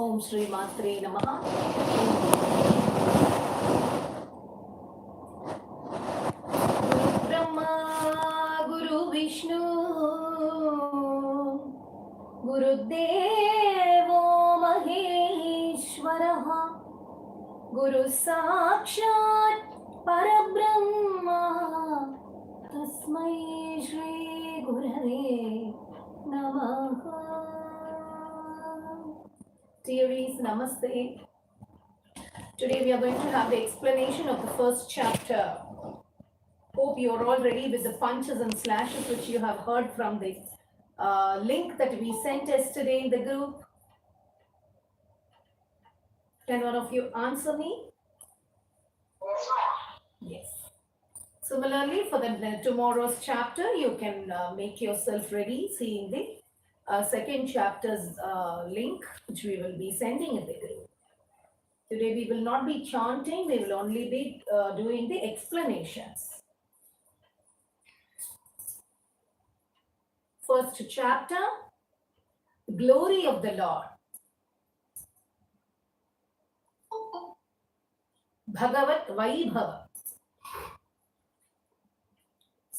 Om Shree Mathrey Namaha. Guru Brahma, Guru Vishnu, Guru Devo Maheshwaraha, Guru Sakshat Parabrahma, Tasmai Shri Gurave Namaha. Dearies, Namaste. Today we are going to have the explanation of the first chapter. Hope you are all ready with the punches and slashes which you have heard from the link that we sent yesterday in the group. Can one of you answer me? Yes. Similarly, for the tomorrow's chapter, you can make yourself ready seeing the second chapter's link which we will be sending in the group. Today we will not be chanting, we will only be doing the explanations. First chapter, Glory of the Lord. Bhagavat Vaibhava.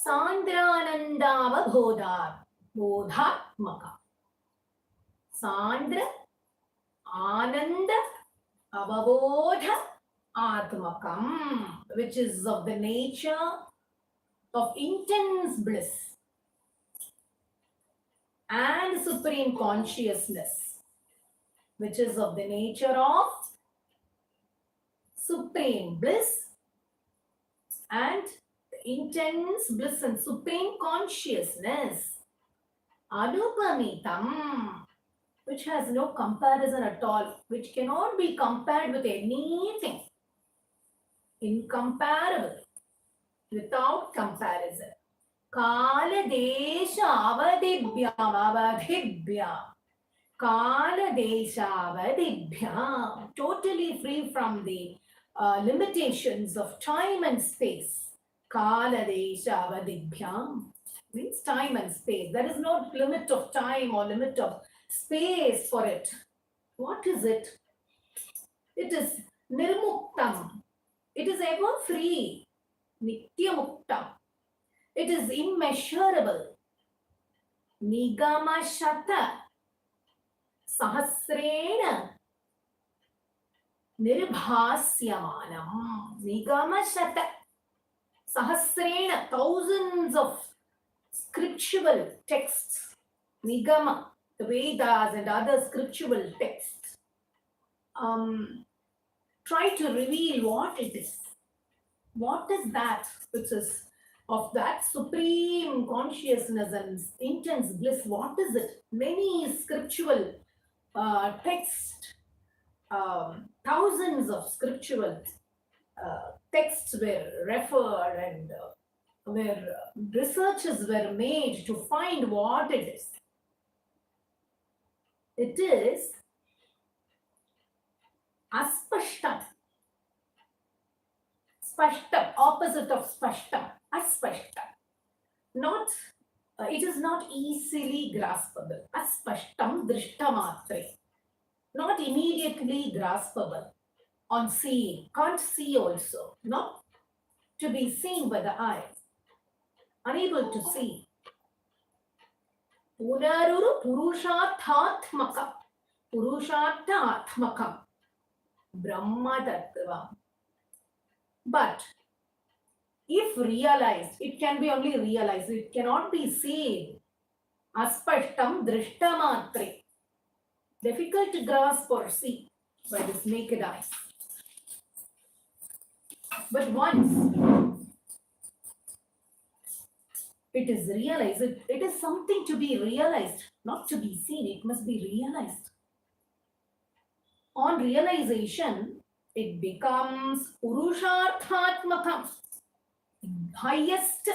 Sandranandava Bodhatmaka. Sandra Ananda Avabodha Atmakam, which is of the nature of intense bliss and supreme consciousness, which is of the nature of supreme bliss and intense bliss and supreme consciousness. Anupamitam, which has no comparison at all, which cannot be compared with anything. Incomparable, without comparison. Kala desha avadibhyam. Kala desha avadibhyam. Totally free from the limitations of time and space. Kala desha avadibhyam means time and space. There is no limit of time or limit of space for it. What is it? It is nirmuktam. It is ever free. Nityamuktam. It is immeasurable. Nigama shata. Sahasrena. Nirbhasyamanam. Nigama shata. Sahasrena. Thousands of scriptural texts. Nigama. The Vedas and other scriptural texts try to reveal what it is. What is that which is of that supreme consciousness and intense bliss? What is it? Many scriptural texts, thousands of scriptural texts were referred and where researches were made to find what it is. It is aspashtam. Spashtam, opposite of spashtam, aspashtam. Not, it is not easily graspable. Aspashtam drishtamatre. Not immediately graspable on seeing. Can't see also. Not to be seen by the eyes. Unable to see. Punaruru Purushathatmakam. Purushathatmakam. Brahma Tattva. But if realized, it can be only realized. It cannot be seen. Aspashtam drishtamatre. Difficult to grasp or see by this naked eye. But once it is realized, it is something to be realized, not to be seen. It must be realized. On realization, it becomes Purusharthatmakam, highest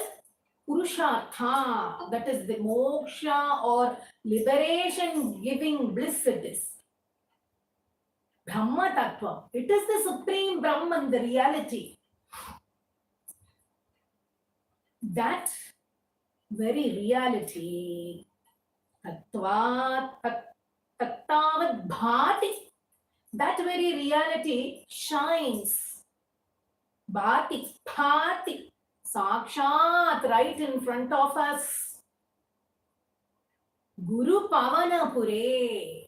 Purushartha, that is the moksha or liberation giving bliss it is. Brahma Tattva, it is the supreme Brahman, the reality. That very reality, tattvat bhati, that very reality shines. Bhati, bhati, sakshat, right in front of us. Guru Pavanapure,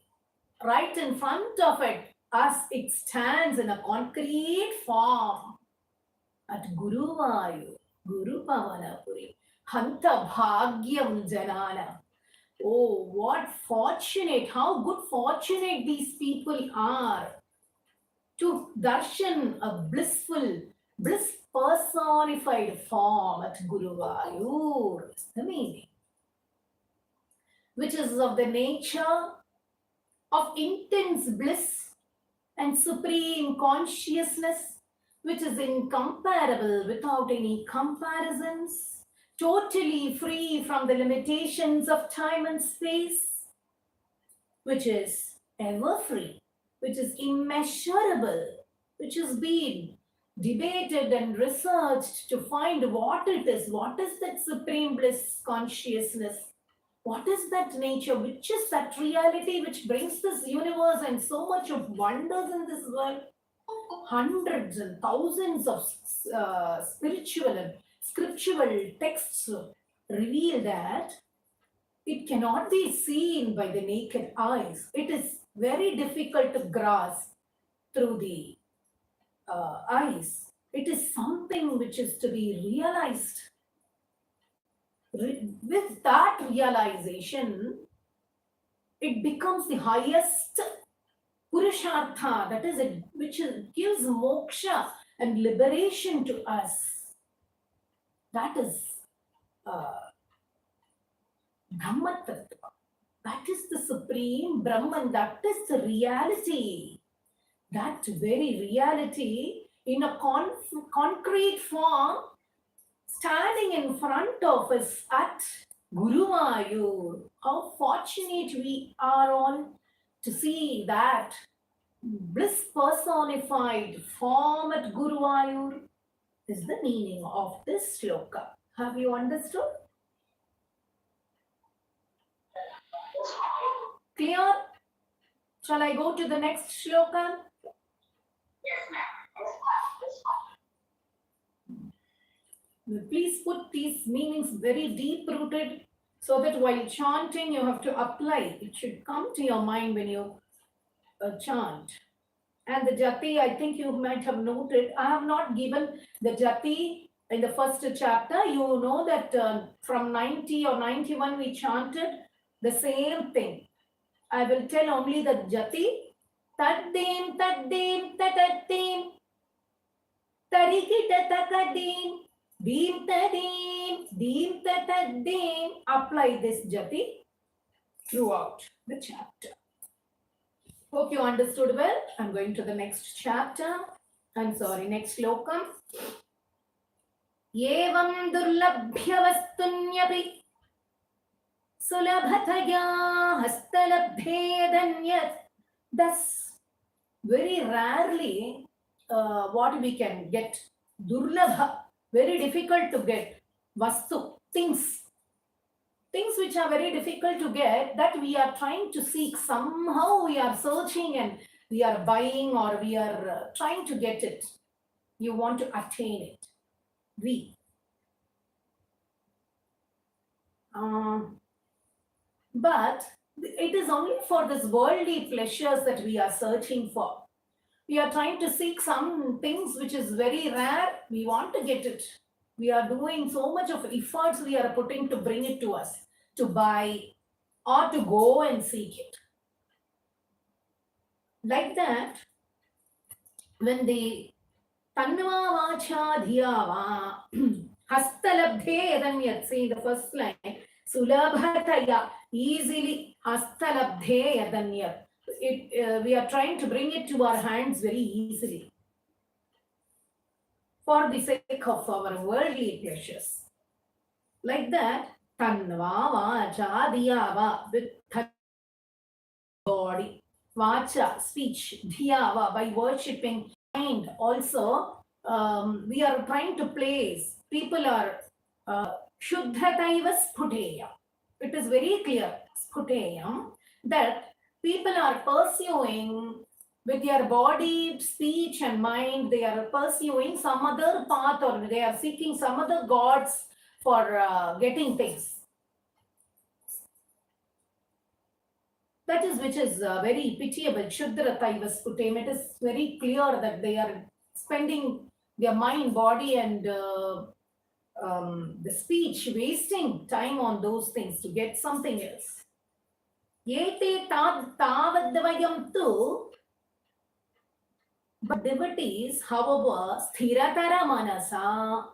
right in front of it, as it stands in a concrete form at Guruvayu, Guru Pavanapuri, Hanta Bhagyam Janana. Oh, what fortunate, how good fortunate these people are to darshan a blissful, bliss personified form at Guruvayur, is the meaning, which is of the nature of intense bliss and supreme consciousness, which is incomparable without any comparisons, totally free from the limitations of time and space, which is ever free, which is immeasurable, which has been debated and researched to find what it is. What is that supreme bliss consciousness? What is that nature? Which is that reality which brings this universe and so much of wonders in this world? Hundreds and thousands of spiritual and scriptural texts reveal that it cannot be seen by the naked eyes. It is very difficult to grasp through the eyes. It is something which is to be realized. With that realization, it becomes the highest purushartha, that is, it, which gives moksha and liberation to us. That is Brahma Tattva. That is the supreme Brahman. That is the reality. That very reality in a concrete form standing in front of us at Guruvayur. How fortunate we are all to see that bliss personified form at Guruvayur is the meaning of this shloka. Have you understood? Clear? Shall I go to the next shloka? Yes, ma'am. Please put these meanings very deep rooted so that while chanting you have to apply. It should come to your mind when you chant. And the jathi, I think you might have noted, I have not given the jathi in the first chapter. You know that from 90 or 91 we chanted the same thing. I will tell only the jathi. Taddim, taddim, taddim, tarikita takadim, dim tadim, dim tatadim. Apply this jathi throughout the chapter. Hope you understood well. I'm going to the next chapter. Next slokam. Evam durlabhya vastunyaphi sulabhataya hastalabhedanyat. Thus, very rarely what we can get. Durlabha, very difficult to get. Vastu, things which are very difficult to get, that we are trying to seek. Somehow we are searching and we are buying, or we are trying to get it. You want to attain it. But it is only for this worldly pleasures that we are searching for. We are trying to seek some things which is very rare. We want to get it. We are doing so much of efforts we are putting to bring it to us, to buy or to go and seek it. Like that, when the Tanva Vacha Dhiyava Hastalabdhe Yadanyat, see the first line, Sulabhataya, easily Hastalabdhe Yadanyat. We are trying to bring it to our hands very easily for the sake of our worldly pleasures. Like that, Tanva Vacha Dhiyava, with body, Vacha, speech, Dhiyava, by worshipping, and also we are trying to place, people are Shuddhataiva Sphuteya. It is very clear, Sphuteya, that people are pursuing with their body, speech, and mind, they are pursuing some other path, or they are seeking some other gods for getting things. That is which is very pitiable. Shudra Taivas Putem. It is very clear that they are spending their mind, body, and the speech, wasting time on those things to get something else. Yete tavadvayam tu. But devotees, however, sthiratara manasa,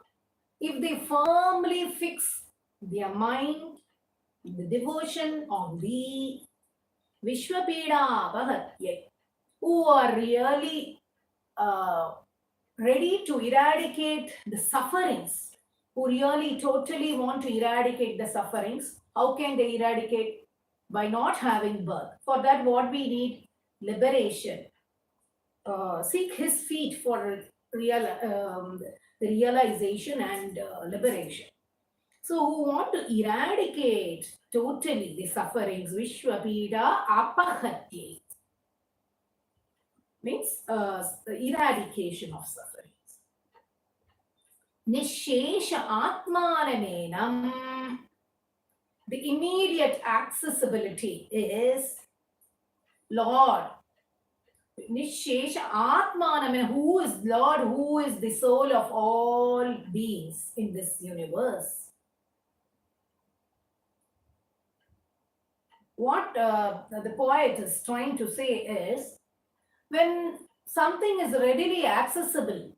if they firmly fix their mind, the devotion on the Vishwapeda Bhagatye, who are really ready to eradicate the sufferings, who really totally want to eradicate the sufferings. How can they eradicate? By not having birth. For that, what we need? Liberation. Seek his feet for the realization and liberation. So, who want to eradicate totally the sufferings, Vishwapida Apahatye, means the eradication of sufferings. Nishesha Atmananenam, the immediate accessibility is Lord. Nishesha Atmanam, who is Lord, who is the soul of all beings in this universe. What the poet is trying to say is, when something is readily accessible,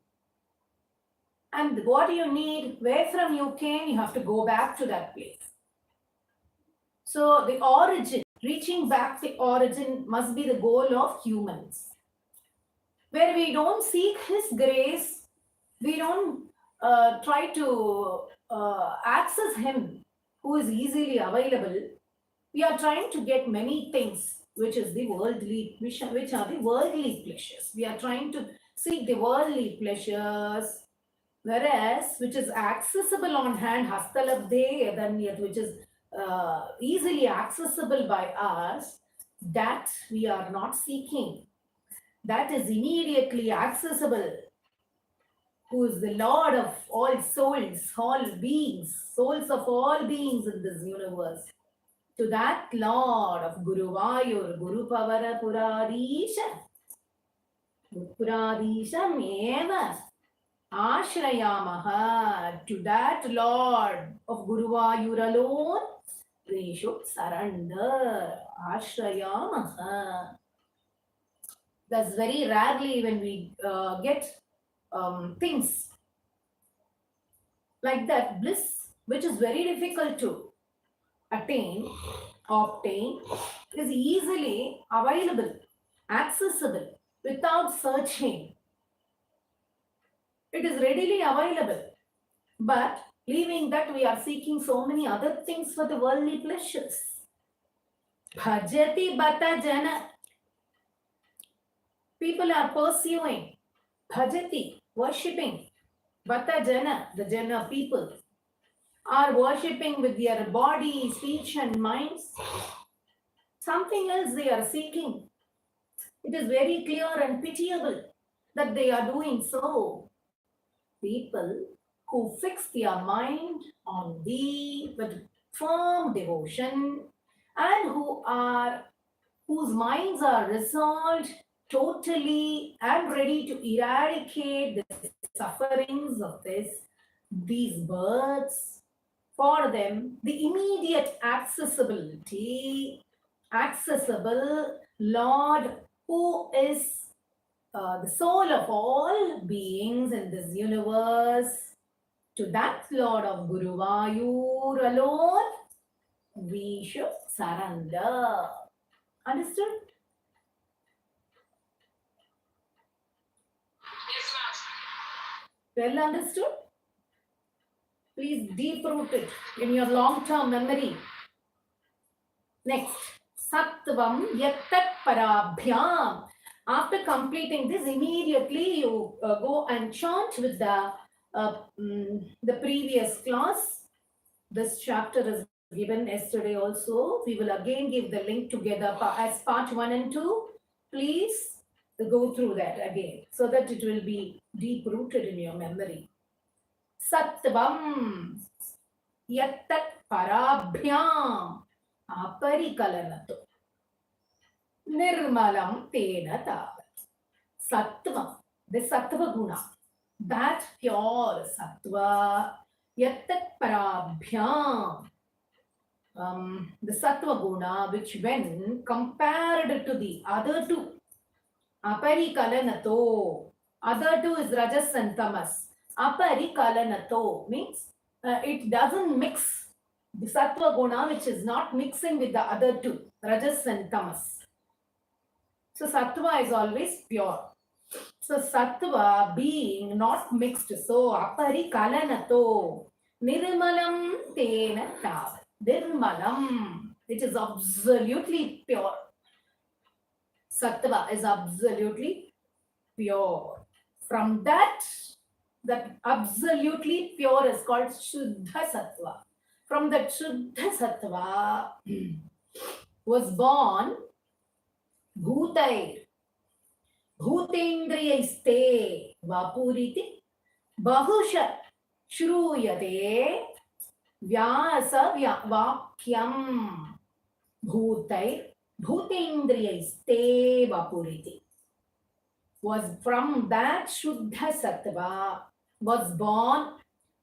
and what you need, where from you came, you have to go back to that place. So the origin, reaching back the origin must be the goal of humans. Where we don't seek his grace, we don't try to access him who is easily available. We are trying to get many things, which are the worldly pleasures. We are trying to seek the worldly pleasures, whereas which is accessible on hand, hastalabde adanyat, which is easily accessible by us, that we are not seeking. That is immediately accessible, who is the Lord of all souls, all beings, souls of all beings in this universe. To that Lord of Guruvayur, Guru Pavara Puradisha, Puradisha Meva Ashrayamaha, to that Lord of Guruvayur alone, we should surrender. Ashrayamaha. That's very rarely when we get things like that, bliss, which is very difficult to attain, obtain, is easily available, accessible, without searching. It is readily available. But leaving that, we are seeking so many other things for the worldly pleasures. Bhajati bata jana. People are pursuing. Bhajati, worshipping. Bata jana, the jana people, are worshipping with their body, speech, and minds. Something else they are seeking. It is very clear and pitiable that they are doing so. People who fix their mind on thee with firm devotion, and whose minds are resolved totally and ready to eradicate the sufferings of these births. For them, the immediate accessible Lord, who is the soul of all beings in this universe, to that Lord of Guruvayur alone, we should surrender. Understood? Yes, ma'am. Well understood? Please deep root it in your long-term memory. Next, Sattvam Yattat Parabhyam. After completing this, immediately you go and chant with the previous class. This chapter is given yesterday also. We will again give the link together as part 1 and 2. Please go through that again so that it will be deep rooted in your memory. Sattvam yattat parabhyam aparikalanato nirmalam tena tavat. Sattvam, the sattva guna, that pure sattva, yattat parabhyam, the sattva guna, which when compared to the other two, aparikalanato, other two is rajas and tamas. Aparikalanato means it doesn't mix. The sattva guna, which is not mixing with the other two, rajas and tamas. So sattva is always pure. So sattva being not mixed. So aparikalanato nirmalam tena tavat. Nirmalam, it is absolutely pure. Sattva is absolutely pure. From that absolutely pure is called Shuddha Sattva. From that Shuddha Sattva was born Bhutair, Bhutendriyaiste Vapuriti Bahusha Shruyate Vyasa Vakyam Bhutair Bhutendriyaiste Vapuriti. Was from that Shuddha Sattva was born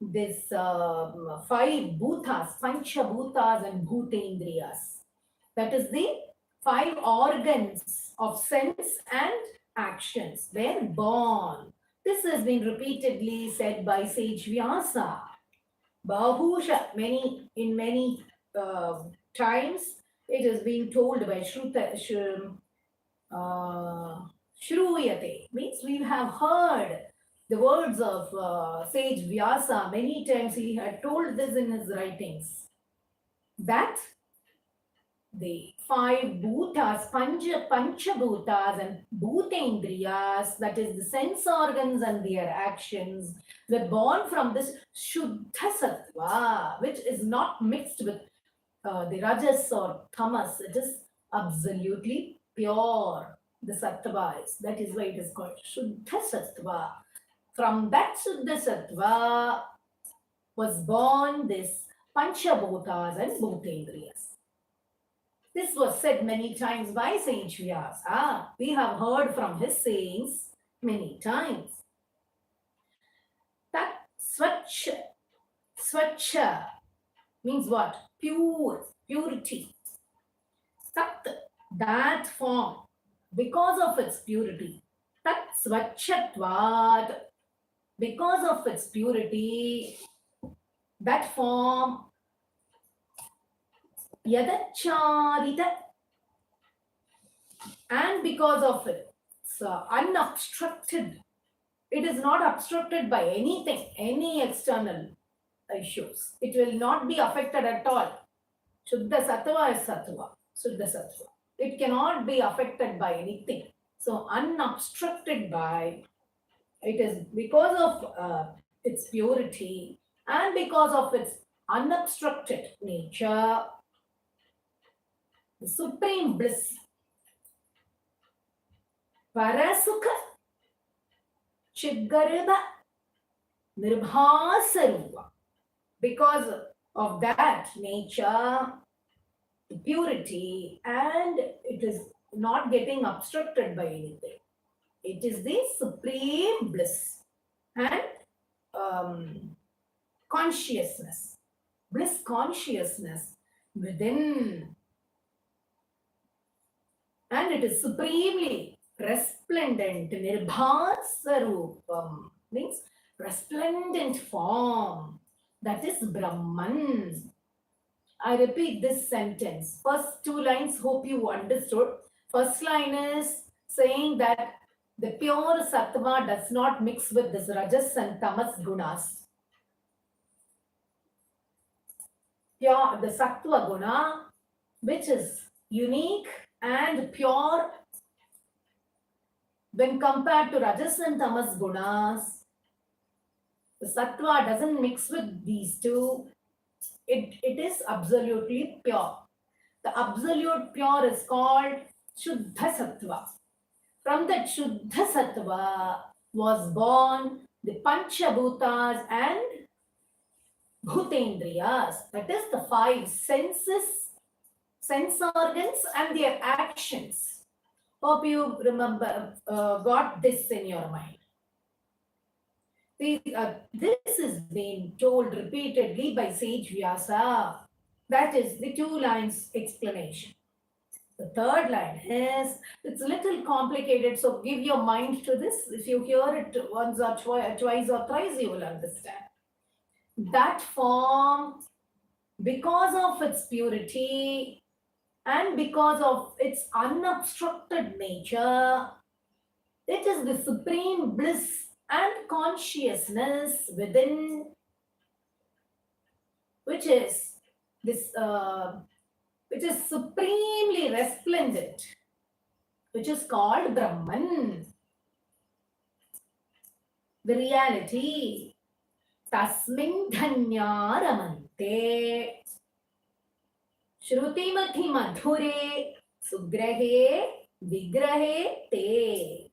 this 5 bhutas, Pancha bhutas and Bhutendriyas. That is the 5 organs of sense and actions were born. This has been repeatedly said by sage Vyasa. Bahusha, in many times it is being told by Shruyate, means we have heard the words of sage Vyasa. Many times he had told this in his writings, that the 5 bhutas, pancha bhutas and bhutendriyas, that is the sense organs and their actions, were born from this Shuddha Sattva, which is not mixed with the rajas or tamas. It is absolutely pure. The sattva is. That is why it is called Shuddha Sattva. From that Shuddha Sattva was born this Panchabhutas and Bhutendriyas. This was said many times by Sage Vyasa. We have heard from his sayings many times. That Swacha means what? Pure, purity. Tat, that form, because of its purity. Tat Swachatvat, because of its purity, that form, Yadacharita, and because of it's unobstructed. It is not obstructed by anything, any external issues. It will not be affected at all. Shuddha Sattva is Sattva, Shuddha Sattva. It cannot be affected by anything. So unobstructed by, it is because of its purity and because of its unobstructed nature, the supreme bliss, Parasukha Chidgarba Nirbhasaruva. Because of that nature, the purity, and it is not getting obstructed by anything. It is the supreme bliss and consciousness, bliss consciousness within. And it is supremely resplendent, nirbhasarupam, means resplendent form. That is Brahman. I repeat this sentence. First 2 lines, hope you understood. First line is saying that the pure sattva does not mix with this rajas and tamas gunas. Pure, the sattva guna, which is unique and pure when compared to rajas and tamas gunas. The sattva doesn't mix with these two. It is absolutely pure. The absolute pure is called Shuddha Sattva. From that Shuddha Sattva was born the Panchabhutas and Bhutendriyas. That is the 5 senses, sense organs and their actions. Hope you remember, got this in your mind. This is being told repeatedly by sage Vyasa. That is the 2 lines explanation. The 3rd line is, it's a little complicated, so give your mind to this. If you hear it once or twice or thrice, you will understand. That form, because of its purity and because of its unobstructed nature, it is the supreme bliss and consciousness within, which is this, which is supremely resplendent, which is called Brahman. The reality, Tasmin Dhanya Ramante, Shrutimati Madhure, Sugrahe, Vigrahe Te.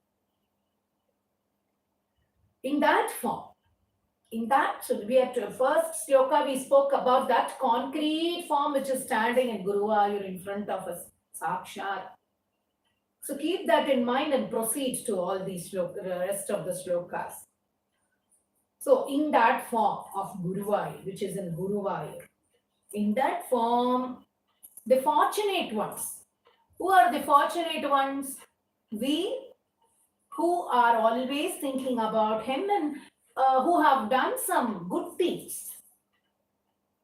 In that form, in that, so we have to, first shloka we spoke about that concrete form which is standing in Guruvayur in front of us, Sakshat. So keep that in mind and proceed to all these rest of the shlokas. So in that form of Guruvayur, which is in Guruvayur, in that form, the fortunate ones. Who are the fortunate ones? We who are always thinking about him and who have done some good deeds.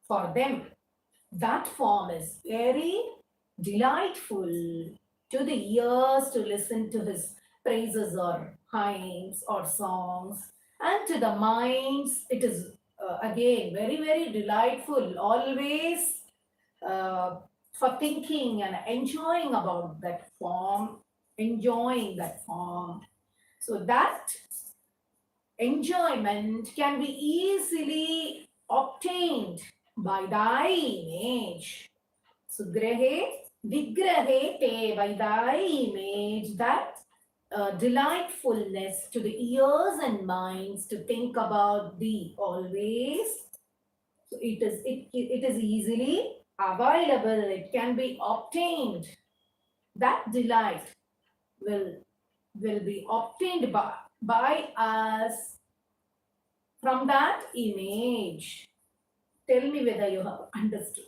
For them, that form is very delightful to the ears to listen to his praises or hymns or songs, and to the minds it is again very, very delightful, always for thinking and enjoying about that form, enjoying that form. So that enjoyment can be easily obtained by thy image. Sugrahe, Vigrahe te, by thy image, that delightfulness to the ears and minds to think about thee always. So it is easily available, it can be obtained. That delight will be obtained by us from that image. Tell me whether you have understood.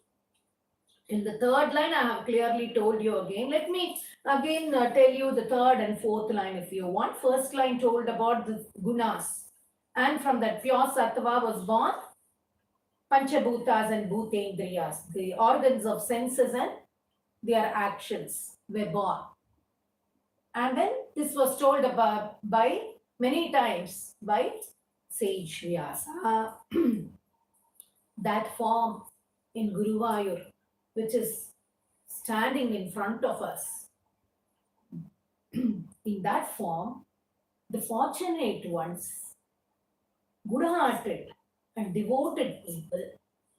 In the 3rd line, I have clearly told you again. Let me again tell you the 3rd and 4th line if you want. First line told about the gunas. And from that pure sattva was born Panchabhutas and Bhutendriyas, the organs of senses and their actions were born. And then this was told about by many times by sage Vyasa. That form in Guruvayur, which is standing in front of us, in that form, the fortunate ones, good-hearted and devoted people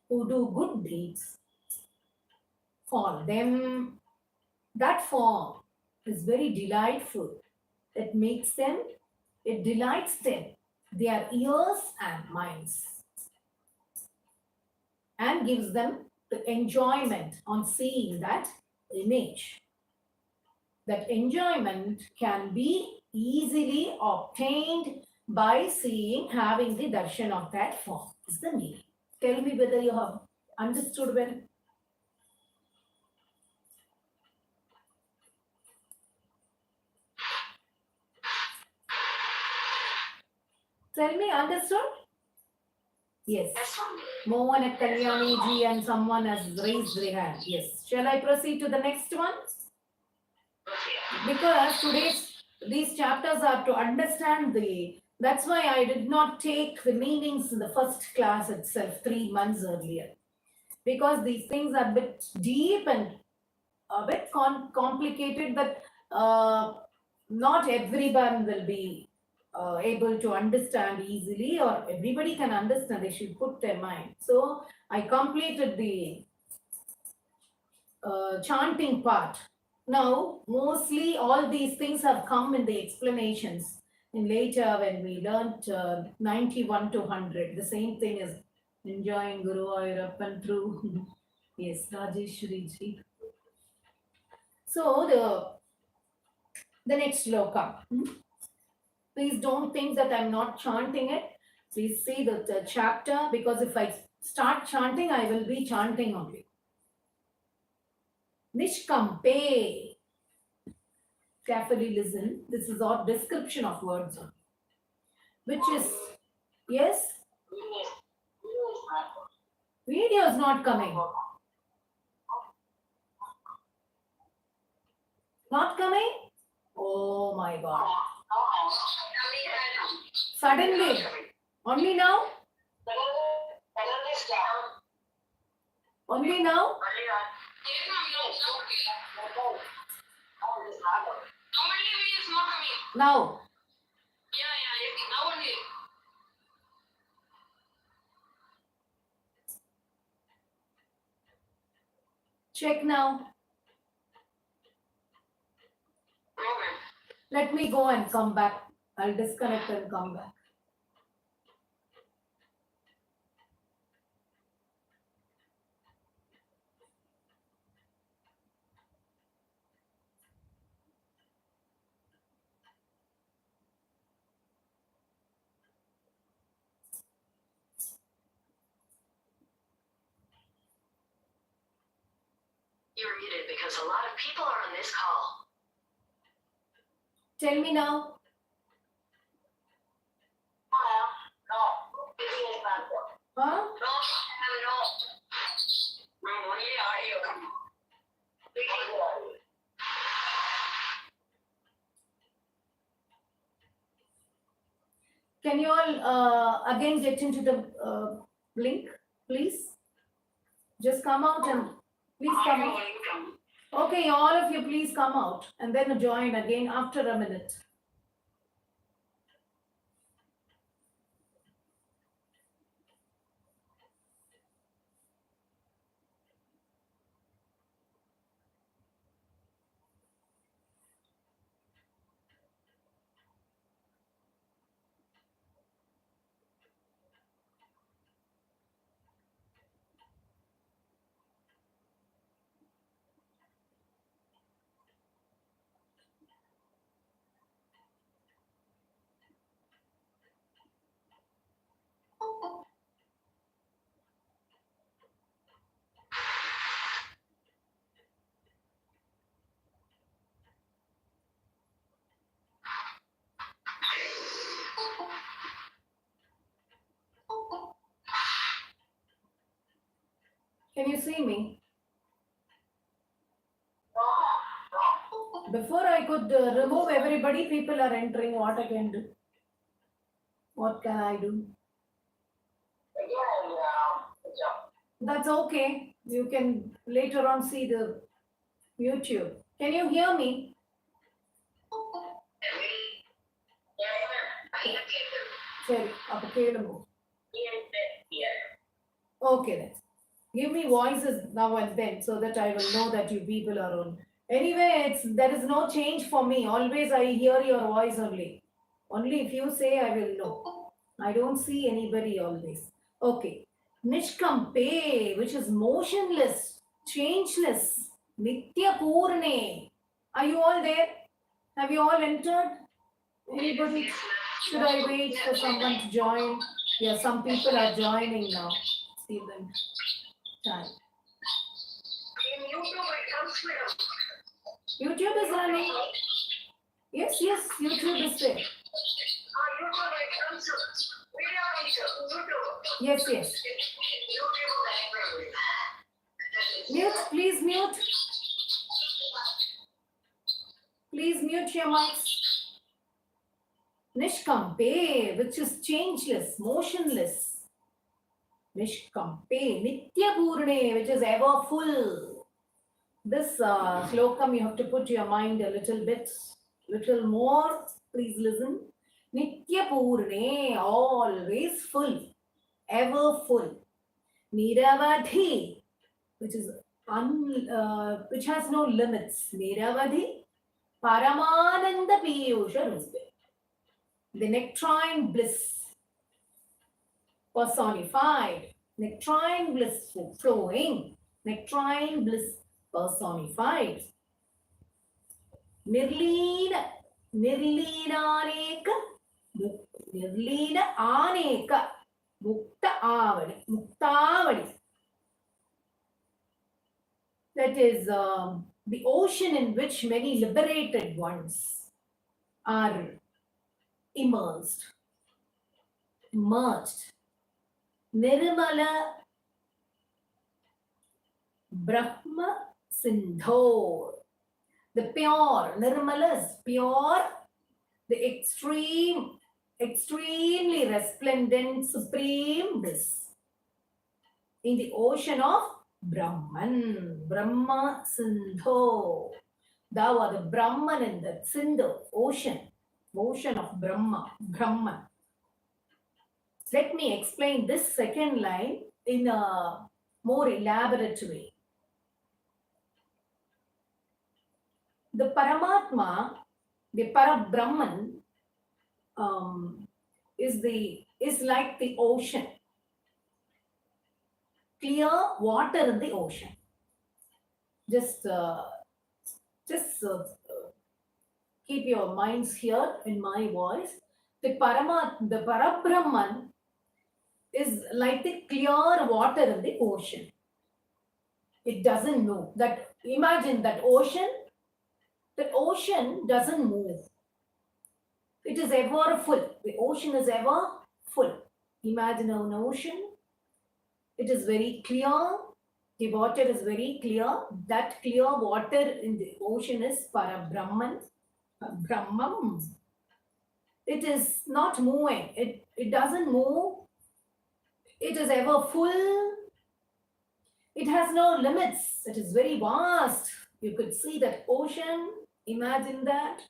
who do good deeds, for them, that form is very delightful. It makes them, it delights them, their ears and minds, and gives them the enjoyment on seeing that image. That enjoyment can be easily obtained by seeing, having the darshan of that form. Is the meaning. Tell me whether you have understood well. Tell me, understood? Yes. Mohan Kalyani ji and someone has raised their hand. Yes. Shall I proceed to the next one? Because these chapters are to understand that's why I did not take the meanings in the first class itself 3 months earlier. Because these things are a bit deep and a bit complicated that not everyone will be able to understand easily, or everybody can understand. They should put their mind. So I completed the chanting part Now, mostly all these things have come in the explanations. And later, when we learnt 91 to 100, the same thing is enjoying Guru Ayurappan through. Yes, Rajeshwari ji. So, the next sloka. Please don't think that I'm not chanting it. Please see the chapter, because if I start chanting, I will be chanting only. Nishkampe. Carefully listen. This is our description of words, which is, yes, video is not coming. Not coming? Oh my God. Suddenly, only now? Only now? Now. Now only. Check now. Let me go and come back. I'll disconnect and come back. You're muted because a lot of people are on this call. Tell me now. Huh? Can you all again get into the link, please? Just come out and please come out. Okay, all of you, please come out and then join again after a minute. Can you see me? Before I could remove everybody, people are entering. What I can do? What can I do? That's okay. You can later on see the YouTube. Can you hear me? Sorry, okay then. Give me voices now and then so that I will know that you people are on. Anyway, there is no change for me. Always I hear your voice only. Only if you say, I will know. I don't see anybody always. Okay. Nishkampe, which is motionless, changeless. Nitya Purne. Are you all there? Have you all entered? Anybody? Should I wait for someone to join? Yeah, some people are joining now. See them. Time. YouTube is running. Yes, YouTube is there. Yes. Mute, please mute. Please mute your mics. Nishkampe, which is changeless, motionless. Nishkampe, Nitya Purne, which is ever full. This slokam you have to put your mind a little more. Please listen. Nitya Purne, always full, ever full. Niravadhi, which is which has no limits. Niravadhi Paramananda Piyusha Rusde. The nectarine bliss personified. Nectarine bliss flowing. Nectarine bliss personified. Nirleena Nirleenaneka Nirleena Aneka Mukta Avadi. Muktavadi. That is the ocean in which many liberated ones are immersed, merged. Nirmala Brahma Sindhor. The pure, Nirmala is pure, the extremely resplendent, supreme bliss. In the ocean of Brahman, Brahma Sindho. Thou art the Brahman in the Sindhu, ocean of Brahman. Let me explain this second line in a more elaborate way. The Paramatma, the Parabrahman, is like the ocean. Clear water in the ocean. Just keep your minds here in my voice. The Parabrahman is like the clear water in the ocean. It doesn't move. Imagine that ocean. The ocean doesn't move. It is ever full. The ocean is ever full. Imagine an ocean. It is very clear. The water is very clear. That clear water in the ocean is Parabrahman. Brahman. It is not moving. It doesn't move. It is ever full. It has no limits. It is very vast. You could see that ocean. Imagine that.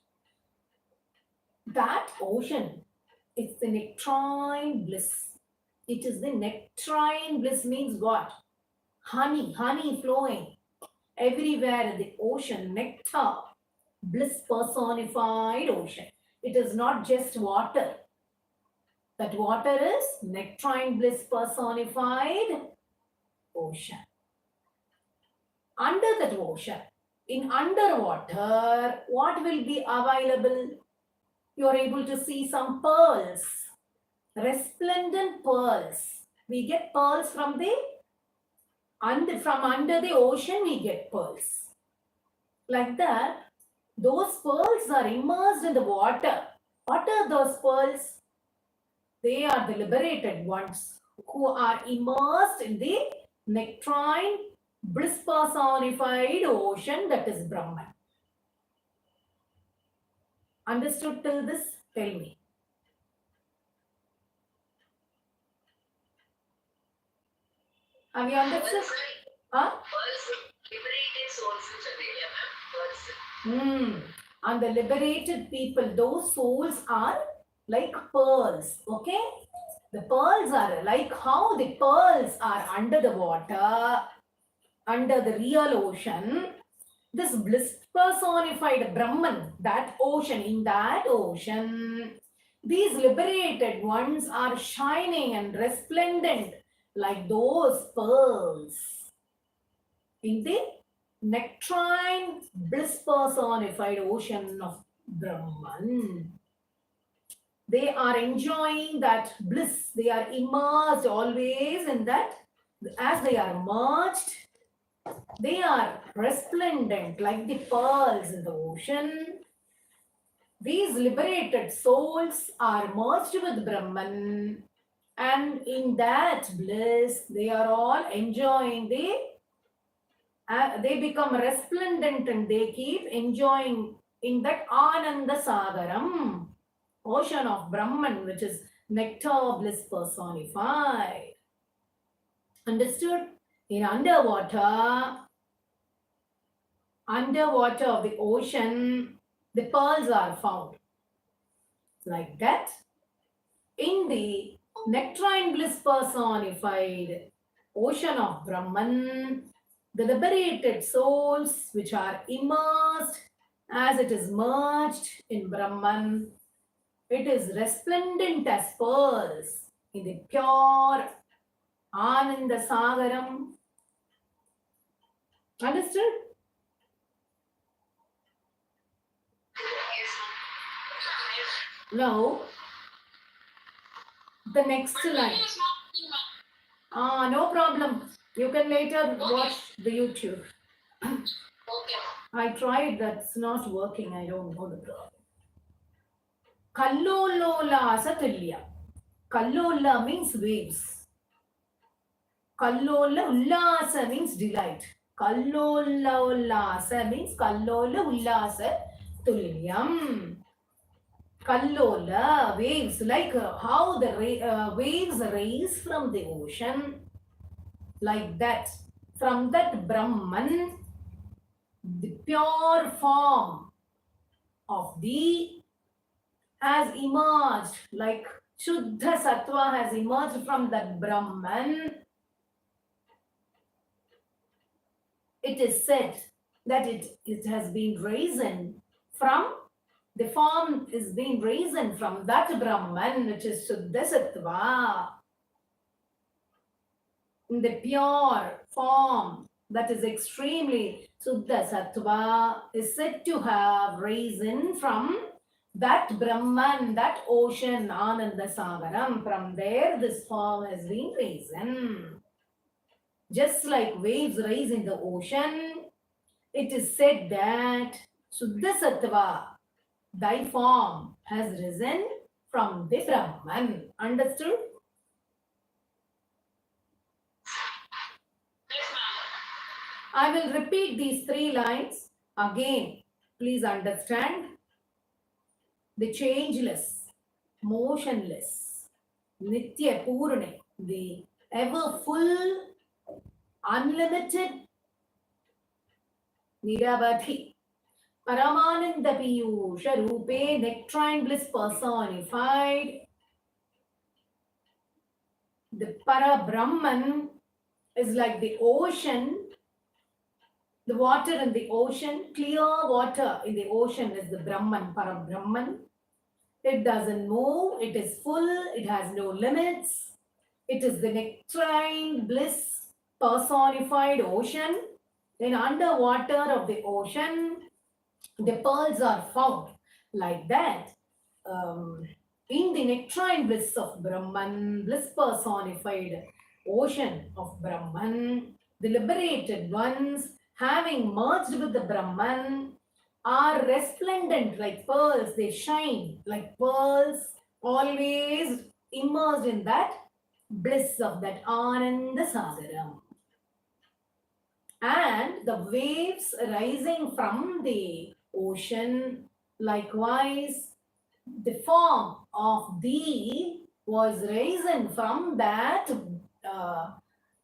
That ocean is the nectarine bliss. It is the nectarine bliss means what? Honey flowing everywhere in the ocean, nectar, bliss personified ocean. It is not just water. That water is nectarine bliss personified ocean. Under that ocean, in underwater, what will be available? You are able to see some pearls, resplendent pearls. We get pearls from under the ocean, we get pearls. Like that, those pearls are immersed in the water. What are those pearls? They are the liberated ones who are immersed in the nectarine, bliss personified ocean that is Brahman. Understood till this? Tell me. Have you understood? Huh? And the liberated people, those souls are like pearls. Okay? The pearls are like how the pearls are under the water, under the real ocean. This bliss personified Brahman, that ocean, in that ocean, these liberated ones are shining and resplendent like those pearls in the nectarine bliss personified ocean of Brahman. They are enjoying that bliss. They are immersed always in that. As they are merged, they are resplendent like the pearls in the ocean. These liberated souls are merged with Brahman, and in that bliss, they are all enjoying they become resplendent and they keep enjoying in that Ananda Sagaram, ocean of Brahman, which is nectar bliss personified. Understood? In underwater of the ocean, the pearls are found. Like that, in the nectarine bliss personified ocean of Brahman, the liberated souls which are immersed as it is merged in Brahman. It is resplendent as pearls in the pure Ananda Sagaram. Understood? Now, the next line. No problem. You can later watch the YouTube. I tried, that's not working. I don't know the problem. Kallolola Satulya. Kallola means waves. Kallola Ullasa means delight. Kallola Ullasa means Kallola Ullasa Tulyam. Kallola, waves, like how the waves rise from the ocean, like that. From that Brahman, the pure form of thee has emerged, like Shuddha Sattva has emerged from that Brahman. It is said that it has been risen from, the form is being risen from that Brahman, which is Shuddha Sattva. In the pure form that is extremely Shuddha Sattva is said to have risen from that Brahman, that ocean, Ananda Sagaram. From there, this form has been risen. Just like waves rise in the ocean, it is said that Shuddha Sattva, thy form, has risen from the Brahman. Understood? I will repeat these 3 lines again. Please understand. The changeless, motionless, Nitya Purane, the ever full, unlimited, Niravadhi, Paramananda Piyusha Rupe, nectarine bliss personified. The Para Brahman is like the ocean. The water in the ocean, clear water in the ocean is the Brahman, Para Brahman. It doesn't move, it is full, it has no limits. It is the nectarine bliss personified ocean. Then underwater of the ocean, the pearls are found, like that. In the nectarine bliss of Brahman, bliss personified ocean of Brahman, the liberated ones, having merged with the Brahman, are resplendent like pearls. They shine like pearls, always immersed in that bliss of that Ananda Sagaram. And the waves rising from the ocean, likewise, the form of thee was risen from that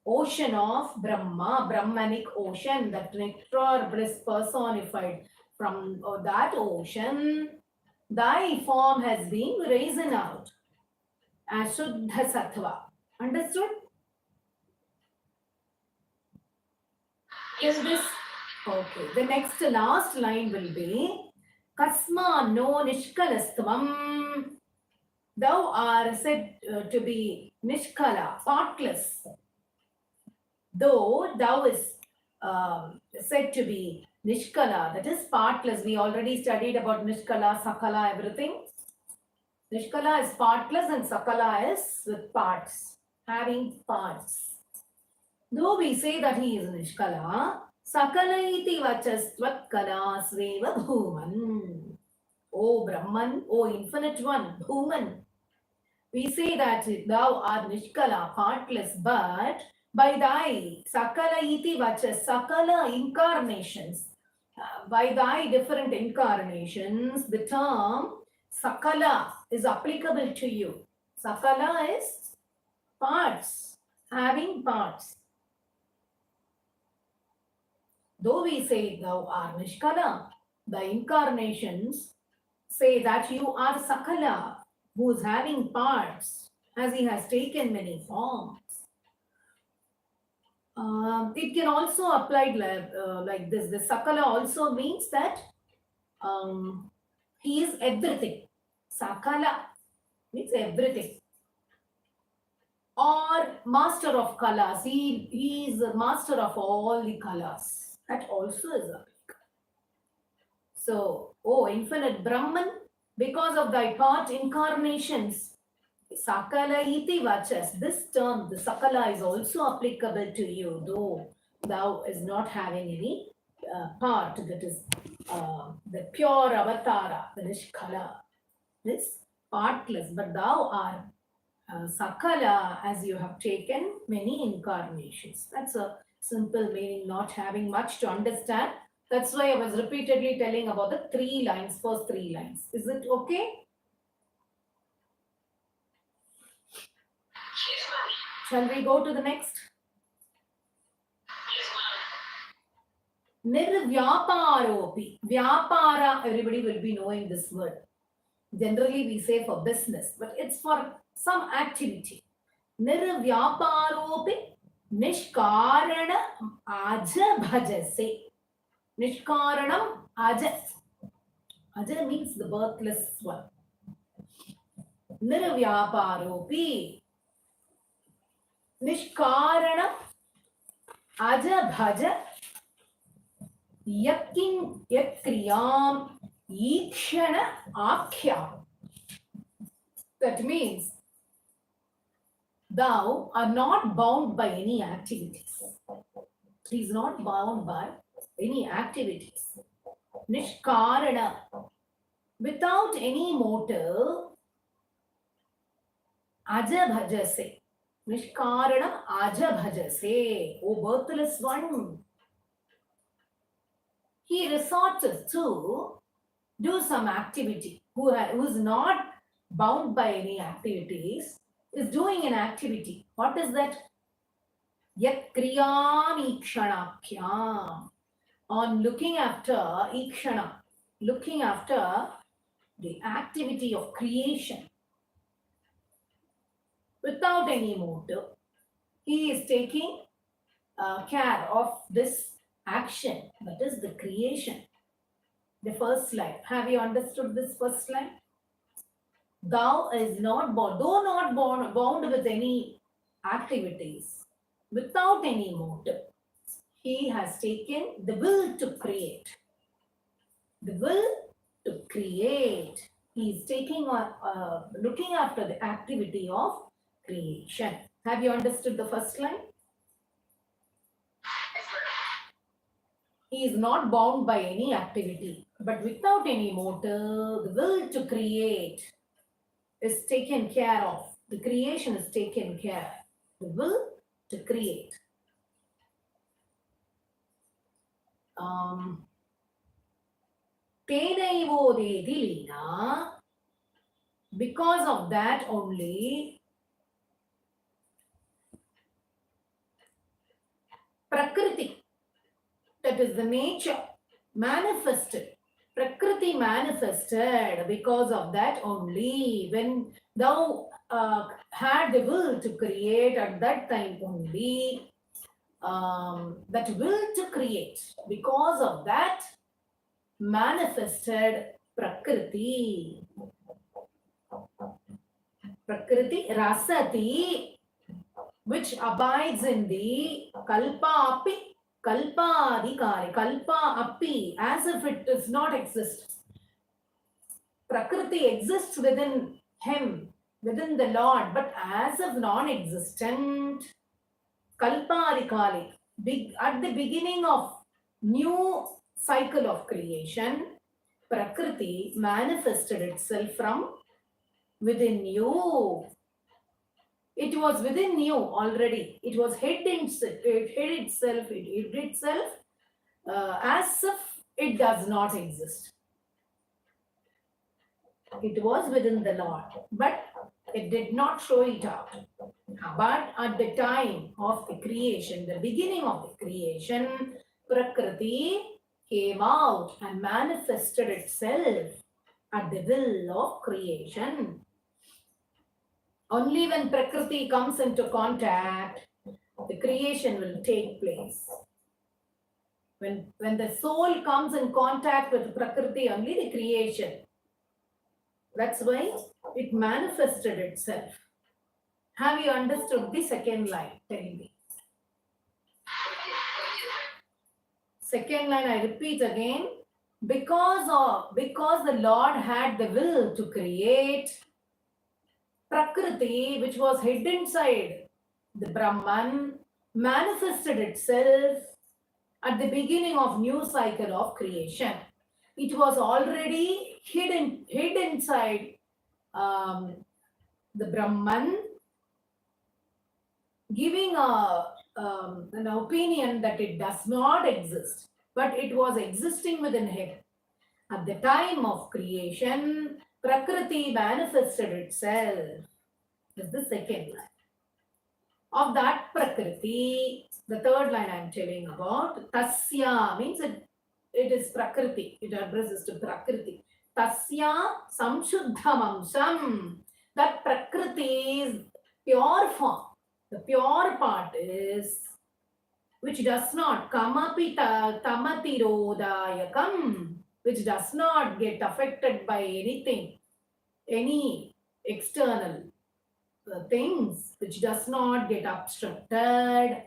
ocean of Brahma, Brahmanic ocean, that nectar bliss personified. From that ocean, thy form has been risen out as Shuddha Sattva. Understood? Till this, okay. The next last line will be Kasma no Nishkalastvam. Thou art said to be Nishkala, partless. Though thou is said to be Nishkala, that is partless. We already studied about Nishkala, Sakala, everything. Nishkala is partless and Sakala is with parts, having parts. Though we say that he is Nishkala, Sakala iti vachastvat kala sveva bhuman. O Brahman, O Infinite One, Bhuman. We say that thou art Nishkala, partless, but by thy Sakala iti vachas, Sakala incarnations, by thy different incarnations, the term Sakala is applicable to you. Sakala is parts, having parts. Though we say thou art Nishkala, the incarnations say that you are Sakala, who is having parts, as he has taken many forms. It can also apply like this. The Sakala also means that he is everything. Sakala means everything. Or master of kalas. He is a master of all the kalas. That also is a. So, oh, infinite Brahman, because of thy part incarnations, Sakala iti vachas. This term, the Sakala, is also applicable to you, though thou is not having any part, that is the pure avatara, the Nishkala, this partless, but thou art Sakala as you have taken many incarnations. That's a simple meaning, not having much to understand. That's why I was repeatedly telling about the 3 lines, first 3 lines. Is it okay? Yes, ma'am. Shall we go to the next? Yes, ma'am. Nirvyaparopi. Vyapara, everybody will be knowing this word. Generally, we say for business, but it's for some activity. Nirvyaparopi nishkarana aja bhajase. Nishkaranam aja. Aja means the birthless one. Nirvyaparopi nishkaranam aja bhaja yakin yakriyam ikshana akhyam. That means thou are not bound by any activities. He is not bound by any activities. Nishkarana, without any motive, aja bhajase. Nishkaranam aja bhajase. O birthless one. He resorts to do some activity. Who is not bound by any activities is doing an activity. What is that? Yat kriyam ikshanakyam. On looking after ikshana, looking after the activity of creation without any motive, he is taking care of this action, that is the creation. The first line. Have you understood this first line? Thou is not bound, though not bound with any activities, without any motive. He has taken the will to create. The will to create. He is taking looking after the activity of creation. Have you understood the first line? Yes, ma'am. He is not bound by any activity, but without any motive, the will to create is taken care of. The creation is taken care. The will to create. Tenaivodeti lina. Because of that only, Prakriti, that is the nature, manifested. Prakriti manifested because of that only. When thou had the will to create, at that time only, that will to create, because of that manifested Prakriti. Prakriti rasati, which abides in the kalpa api, kalpa adhikari, kalpa api, as if it does not exist. Prakriti exists within him, within the Lord, but as if non-existent. Kalpa adhikari, at the beginning of new cycle of creation, Prakriti manifested itself from within you. It was within you already. It was hid itself as if it does not exist. It was within the Lord, but it did not show it out. But at the time of the creation, the beginning of the creation, Prakriti came out and manifested itself at the will of creation. Only when Prakriti comes into contact the creation will take place. When the soul comes in contact with Prakriti, only the creation. That's why it manifested itself. Have you understood the second line? Tell me. Second line, I repeat again. Because the Lord had the will to create Prakriti, which was hid inside the Brahman, manifested itself at the beginning of new cycle of creation. It was already hid inside the Brahman, giving an opinion that it does not exist, but it was existing within him. At the time of creation, Prakriti manifested itself. This is the second line. Of that Prakriti, the third line I am telling about, Tasya means it is Prakriti. It addresses to Prakriti. Tasya Samshuddhamamsam. That Prakriti is pure form. The pure part is which does not kamapita tamatirodayakam, which does not get affected by anything, any external things, which does not get obstructed.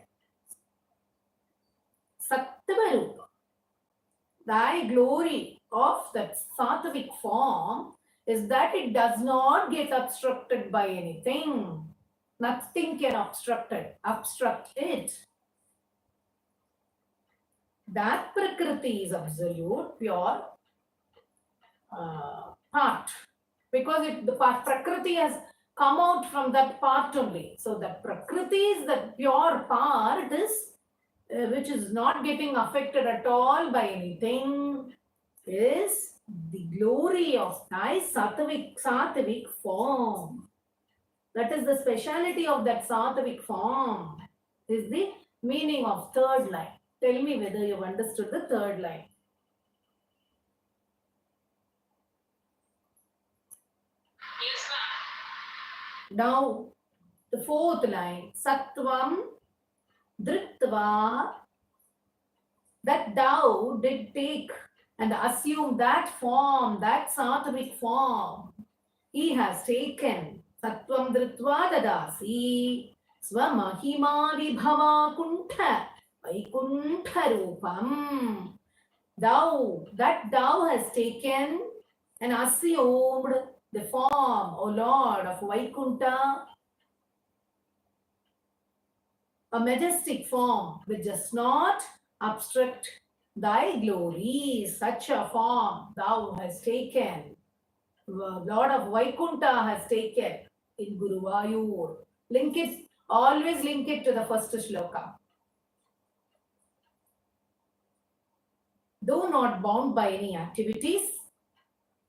Sattvarupa, thy glory of that sattvic form is that it does not get obstructed by anything. Nothing can obstruct it. That Prakriti is absolute, pure part. Because the Prakriti has come out from that part only. So that Prakriti is the pure part which is not getting affected at all by anything, is the glory of thy sattvic form. That is the speciality of that sattvic form, is the meaning of third line. Tell me whether you've understood the third line. Yes, ma'am. Now, the fourth line, Sattvam Dhritva, that thou did take and assume that form, that sattvic form, he has taken. Sattvam Dhritva dadasi Swamahima Vibhava Kuntha Vaikuntha Rupam. That thou has taken and assumed the form, O Lord, of Vaikuntha, a majestic form which does not obstruct thy glory. Such a form thou hast taken. Lord of Vaikuntha has taken in Guruvayur. Always link it to the first shloka. Though not bound by any activities,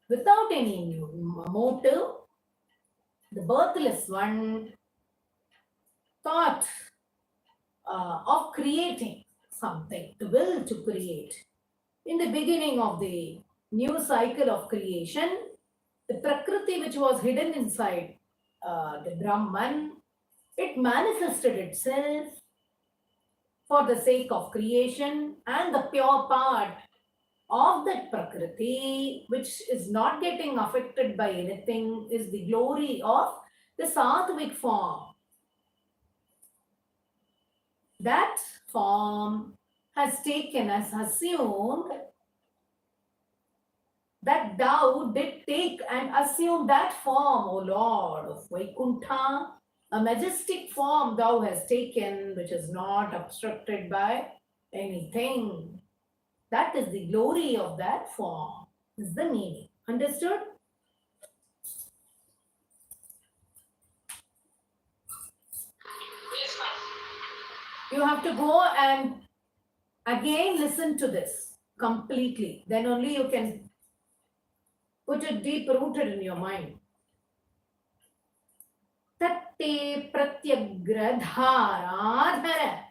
without any motive, the birthless one thought of creating something, the will to create. In the beginning of the new cycle of creation, the Prakriti which was hidden inside the Brahman, it manifested itself for the sake of creation, and the pure part of that Prakriti, which is not getting affected by anything, is the glory of the sattvic form. That form has taken as assumed that thou did take and assume that form, O Lord of Vaikuntha, a majestic form thou hast taken, which is not obstructed by anything. That is the glory of that form, is the meaning. Understood? Yes, ma'am. You have to go and again listen to this completely. Then only you can put it deep rooted in your mind. Tatte pratyagradharadhara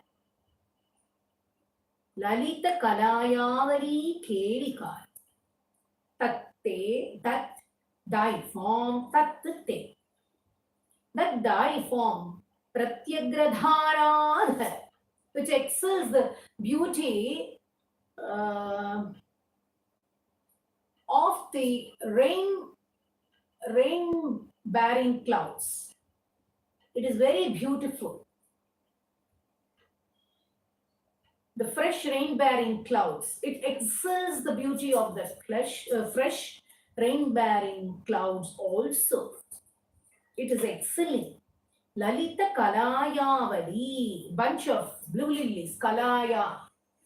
lalita kalayavali kedikar. Tatte, that thy form, tatte. That thy form Pratyagradharadhara, which excels the beauty of the rain-bearing clouds. It is very beautiful. The fresh rain-bearing clouds. It excels the beauty of the fresh rain-bearing clouds also. It is excelling. Lalita Kalayavali, bunch of blue lilies, Kalaya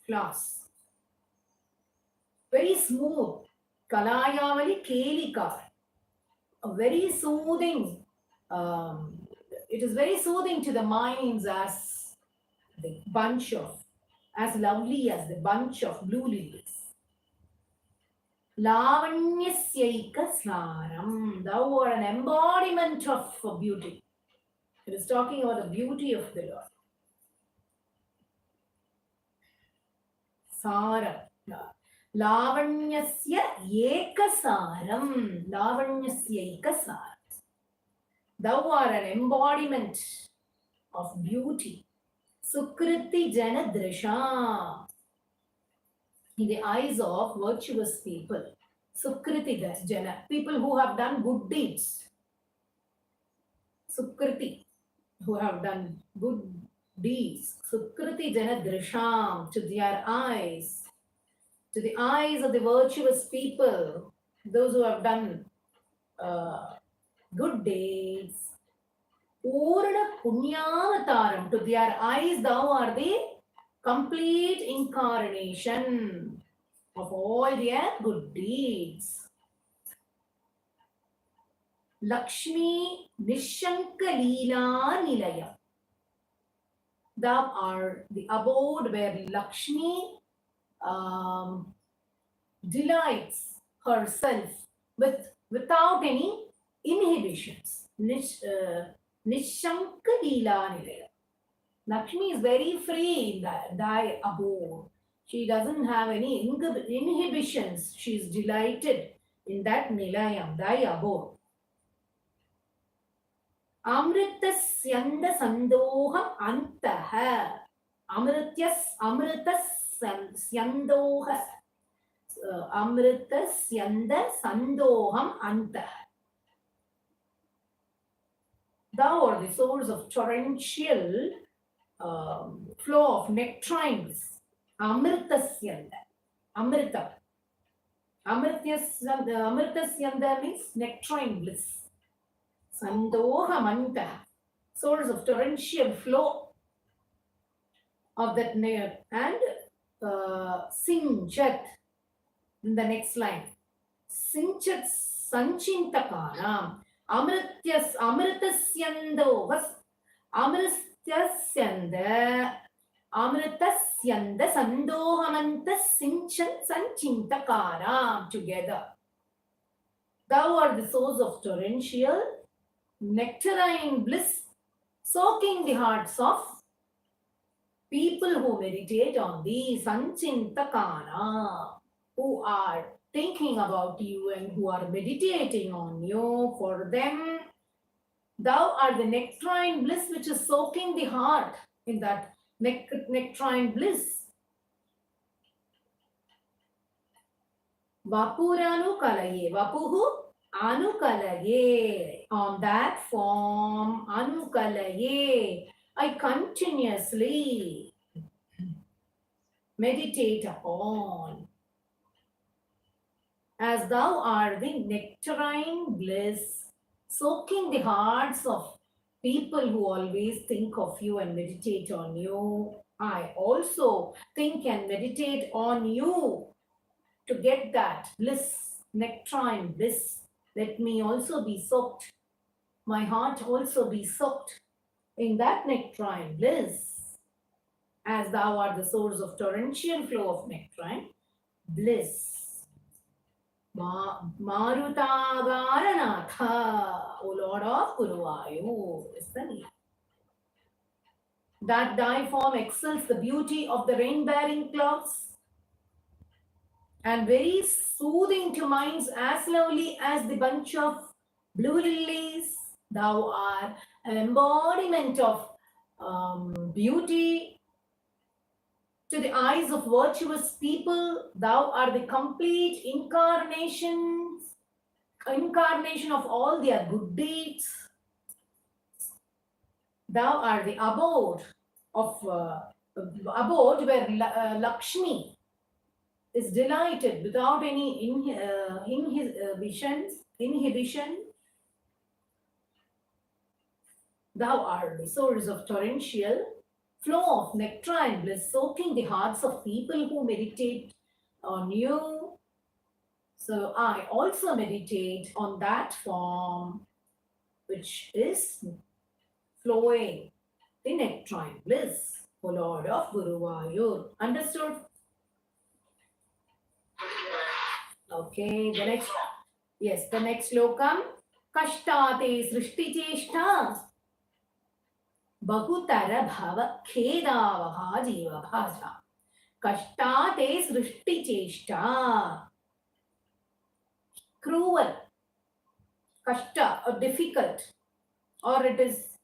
flowers. Very smooth. Kalayavali Kelika. A very soothing. It is very soothing to the minds as the bunch of, as lovely as the bunch of blue lilies. Lavanyasyaika Snaram. Thou are an embodiment of beauty. It is talking about the beauty of the Lord. Saram. Lavanyasya ekasaram. Lavanyasya ekasaram. Thou art an embodiment of beauty. Sukriti jana drisha. In the eyes of virtuous people. Sukriti jana. People who have done good deeds. Sukriti. Who have done good deeds. Sukriti jana drisham. To their eyes. To the eyes of the virtuous people. Those who have done good deeds. Purna punyavataram. To their eyes, thou art the complete incarnation of all their good deeds. Lakshmi Nishanka Leela Nilayam. Thou art the abode where Lakshmi delights herself without any inhibitions. Nishanka Leela Nilayam. Lakshmi is very free in thy abode. She doesn't have any inhibitions. She is delighted in that Nilayam, thy abode. Amritasyanda sandoham antaha. Amritasyanda sandoham antaha. Thou art the source of torrential flow of nectarines. Amritasyanda. Amrita. Amritasyanda means nectarine bliss. Sandohamanta, source of torrential flow of that nectar. And Sinchat, in the next line. Sinchat Sanchintakanam. Amritasyanda sandohamanta sinchan sanchintakaram together. Thou art the source of torrential nectarine bliss, soaking the hearts of people who meditate on thee, sanchintakana, who are thinking about you and who are meditating on you. For them, thou art the nectarine bliss which is soaking the heart in that nectarine bliss. Vapuranu kalaye, vapuhu anukalaye. On that form, anukalaye, I continuously meditate upon. As thou art the nectarine bliss, soaking the hearts of people who always think of you and meditate on you, I also think and meditate on you to get that bliss, nectarine bliss. Let me also be soaked. My heart also be soaked in that nectarine bliss. As thou art the source of torrential flow of nectarine bliss. Marutavaranatha, O Lord of Guruvayur, is the name. That thy form excels the beauty of the rain-bearing clouds and very soothing to minds as lovely as the bunch of blue lilies. Thou art an embodiment of beauty. To the eyes of virtuous people, thou art the complete incarnation of all their good deeds. Thou art the abode where Lakshmi is delighted without any inhibition. Thou art the source of torrential flow of nectarine bliss, soaking the hearts of people who meditate on you. So I also meditate on that form which is flowing the nectarine bliss, O Lord of Guruvayur. Understood? Okay, the next slokam. Kashtate srishticheshta bahutara bhava khedavaha jiva bhaja. Kashtate srishticheshta. Cruel, kashta, or difficult, or it is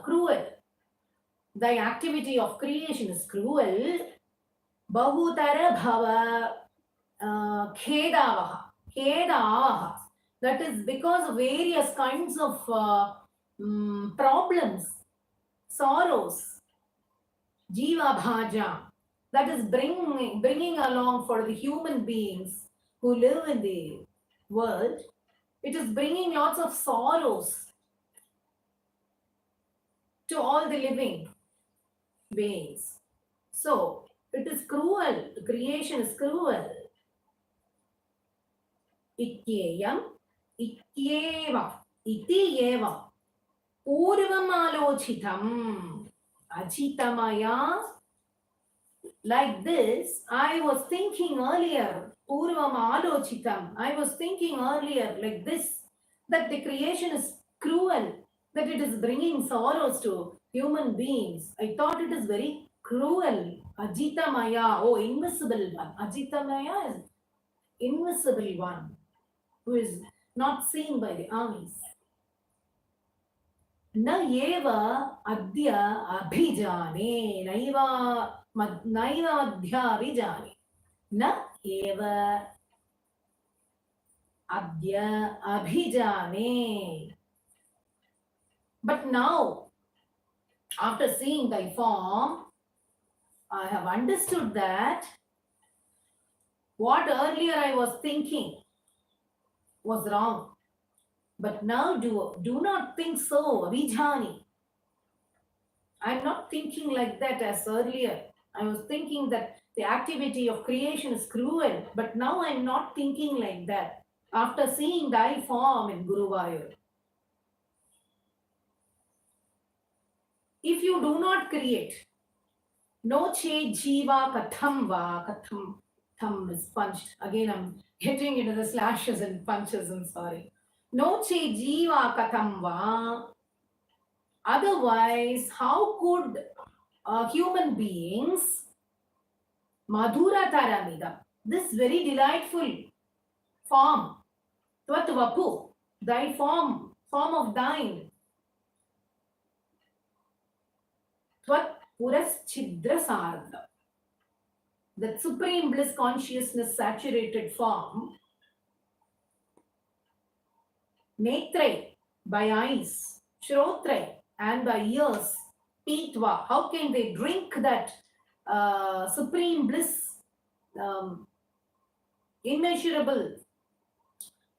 cruel. The activity of creation is cruel. Bahutara bhava khedavaha. That is because of various kinds of problems, sorrows. Jiva bhaja. That is bringing along for the human beings who live in the world. It is bringing lots of sorrows to all the living beings. So, it is cruel. The creation is cruel. Ityeyam, ityeva, ityeva, purvam alochitam, ajitamaya. Like this, I was thinking earlier, purvam alochitam, I was thinking earlier like this, that the creation is cruel, that it is bringing sorrows to human beings. I thought it is very cruel. Ajitamaya, oh, invisible one. Ajitamaya is invisible one, who is not seen by the eyes. Na eva adya abhijane, naiva adya abhijane. Na eva adya abhijane. But now, after seeing thy form, I have understood that what earlier I was thinking was wrong. But now do not think so, abhijani. I am not thinking like that as earlier. I was thinking that the activity of creation is cruel, but now I am not thinking like that. After seeing thy form in Guruvayur, if you do not create, no che jiva katham va, katham thumb is punched. Again, I'm getting into the slashes and punches, I'm sorry. No che jiva katham va. Otherwise, how could human beings, madhura taramida, this very delightful form, tvat vapu, thy form of thine, tvat puraschidra sarda, that supreme bliss consciousness saturated form, Mathrey, by eyes, Shrotrey, and by ears, Pitva, how can they drink that supreme bliss, immeasurable,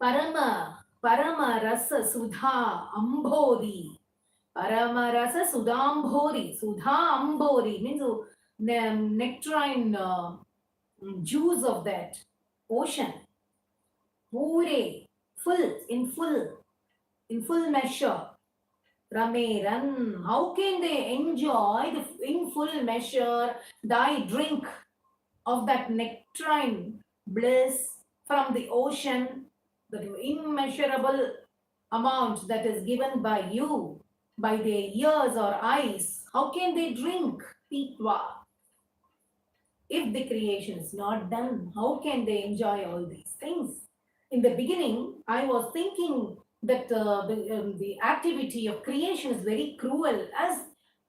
Parama Rasa Sudha Ambori, Parama Rasa Sudambori, Sudha Ambori means nectarine juice of that ocean. Pure, in full measure. Rameran, how can they enjoy in full measure thy drink of that nectarine bliss from the ocean, the immeasurable amount that is given by you, by their ears or eyes? How can they drink, Pitva? If the creation is not done, how can they enjoy all these things? In the beginning, I was thinking that the activity of creation is very cruel, as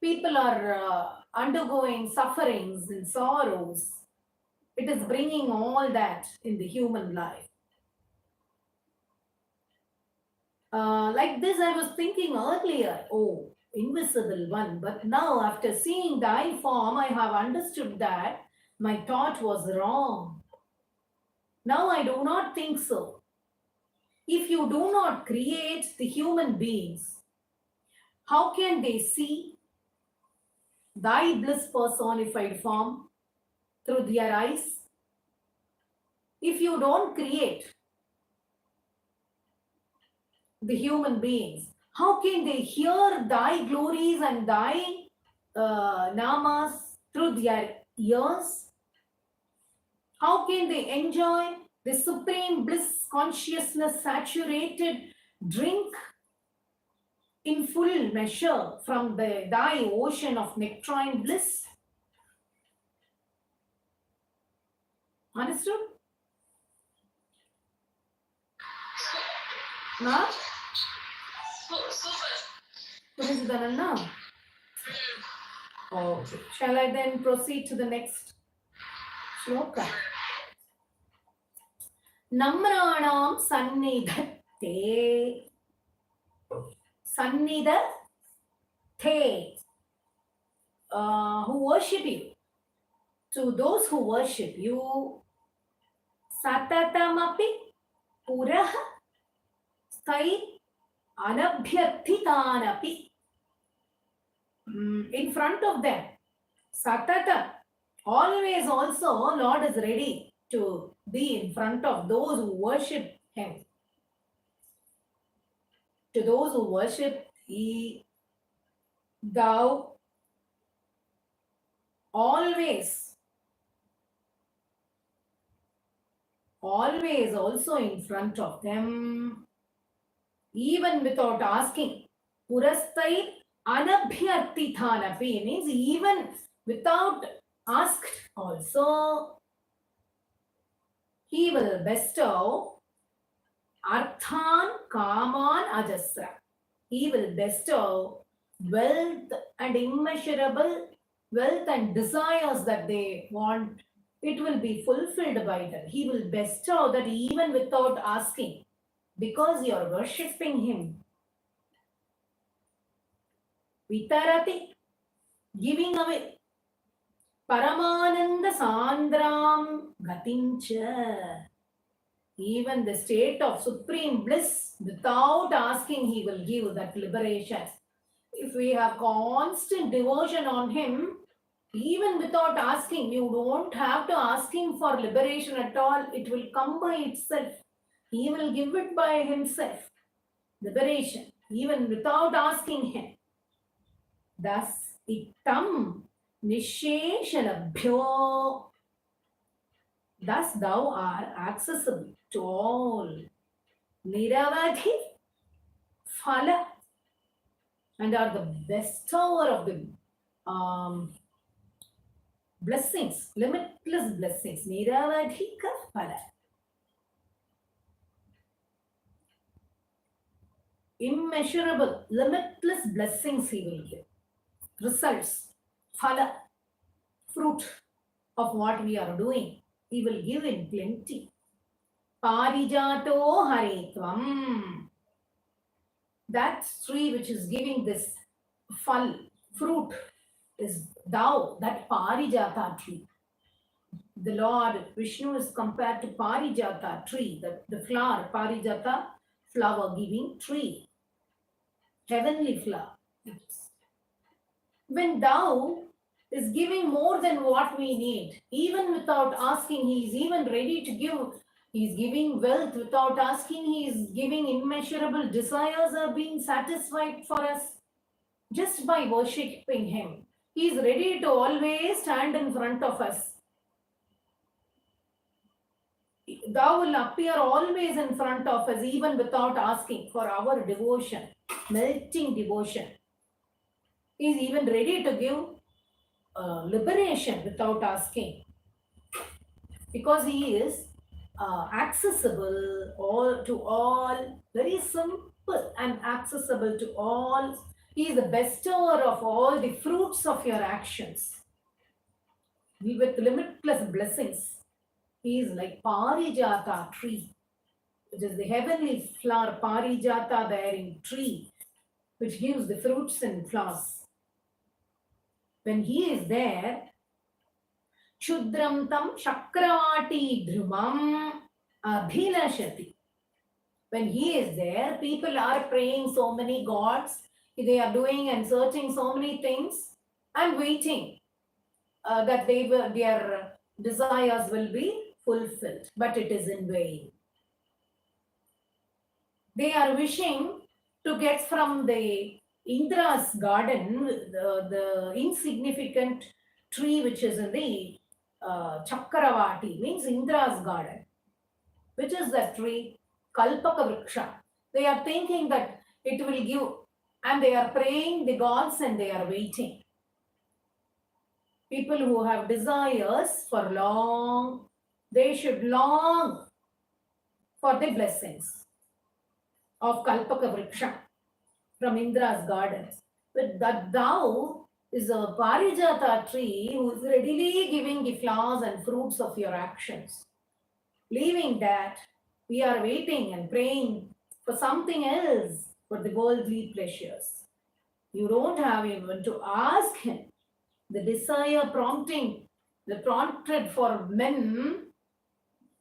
people are undergoing sufferings and sorrows. It is bringing all that in the human life. Like this, I was thinking earlier, oh, invisible one. But now, after seeing thy form, I have understood that my thought was wrong. Now I do not think so. If you do not create the human beings, how can they see thy bliss personified form through their eyes? If you don't create the human beings, how can they hear thy glories and thy namas through their ears? How can they enjoy the supreme bliss consciousness saturated drink in full measure from thy ocean of nectarine bliss? Understood? Huh? Purinjithananna? Okay. Shall I then proceed to the next shloka? Namranam sannidhatte. Sannidhatte. Who worship you. To those who worship you, satatamapi purah sthai anabhyarthitanapi. In front of them, satata, always also Lord is ready to be in front of those who worship Him. To those who worship He, thou always also in front of them, even without asking. Purastai anabhyarthithanapi means even without asked also, He will bestow arthan kaman ajasra. He will bestow wealth and immeasurable wealth and desires that they want. It will be fulfilled by them. He will bestow that even without asking, because you are worshipping Him. Vitarati, giving away. Paramananda sandram gatincha. Even the state of supreme bliss, without asking, He will give that liberation. If we have constant devotion on Him, even without asking, you don't have to ask Him for liberation at all. It will come by itself. He will give it by Himself. Liberation, even without asking Him. Thus, ittam nisheshalabhyo. Thus thou art accessible to all. Niravadhi phala, and are the bestower of the blessings, limitless blessings. Niravadhika phala. Immeasurable, limitless blessings He will give. Results, phala, fruit of what we are doing. He will give in plenty. Parijato haretvam. That tree which is giving this fruit is thou, that Parijata tree. The Lord Vishnu is compared to Parijata tree, the flower, Parijata, flower giving tree, heavenly flower. When thou is giving more than what we need, even without asking, He is even ready to give. He is giving wealth without asking. He is giving immeasurable desires are being satisfied for us just by worshipping Him. He is ready to always stand in front of us. Thou will appear always in front of us, even without asking, for our devotion, melting devotion. He is even ready to give liberation without asking, because He is accessible to all, very simple, and accessible to all. He is the bestower of all the fruits of your actions with limitless blessings. He is like Parijata tree, which is the heavenly flower, Parijata bearing tree, which gives the fruits and flowers. When he is there, Chudram tam Shakravati Dhrumam Abhinashati. When he is there, people are praying so many gods, they are doing and searching so many things and waiting that their desires will be fulfilled, but it is in vain. They are wishing to get from the Indra's garden, the insignificant tree which is in the Chakravati, means Indra's garden. Which is that tree? Kalpaka Vriksha. They are thinking that it will give, and they are praying the gods and they are waiting. People who have desires for long, they should long for the blessings of Kalpaka Vriksha from Indra's gardens. But that thou is a Parijata tree who is readily giving the flowers and fruits of your actions. Leaving that, we are waiting and praying for something else, for the worldly pleasures. You don't have even to ask him. The desire prompting, the prompted for men,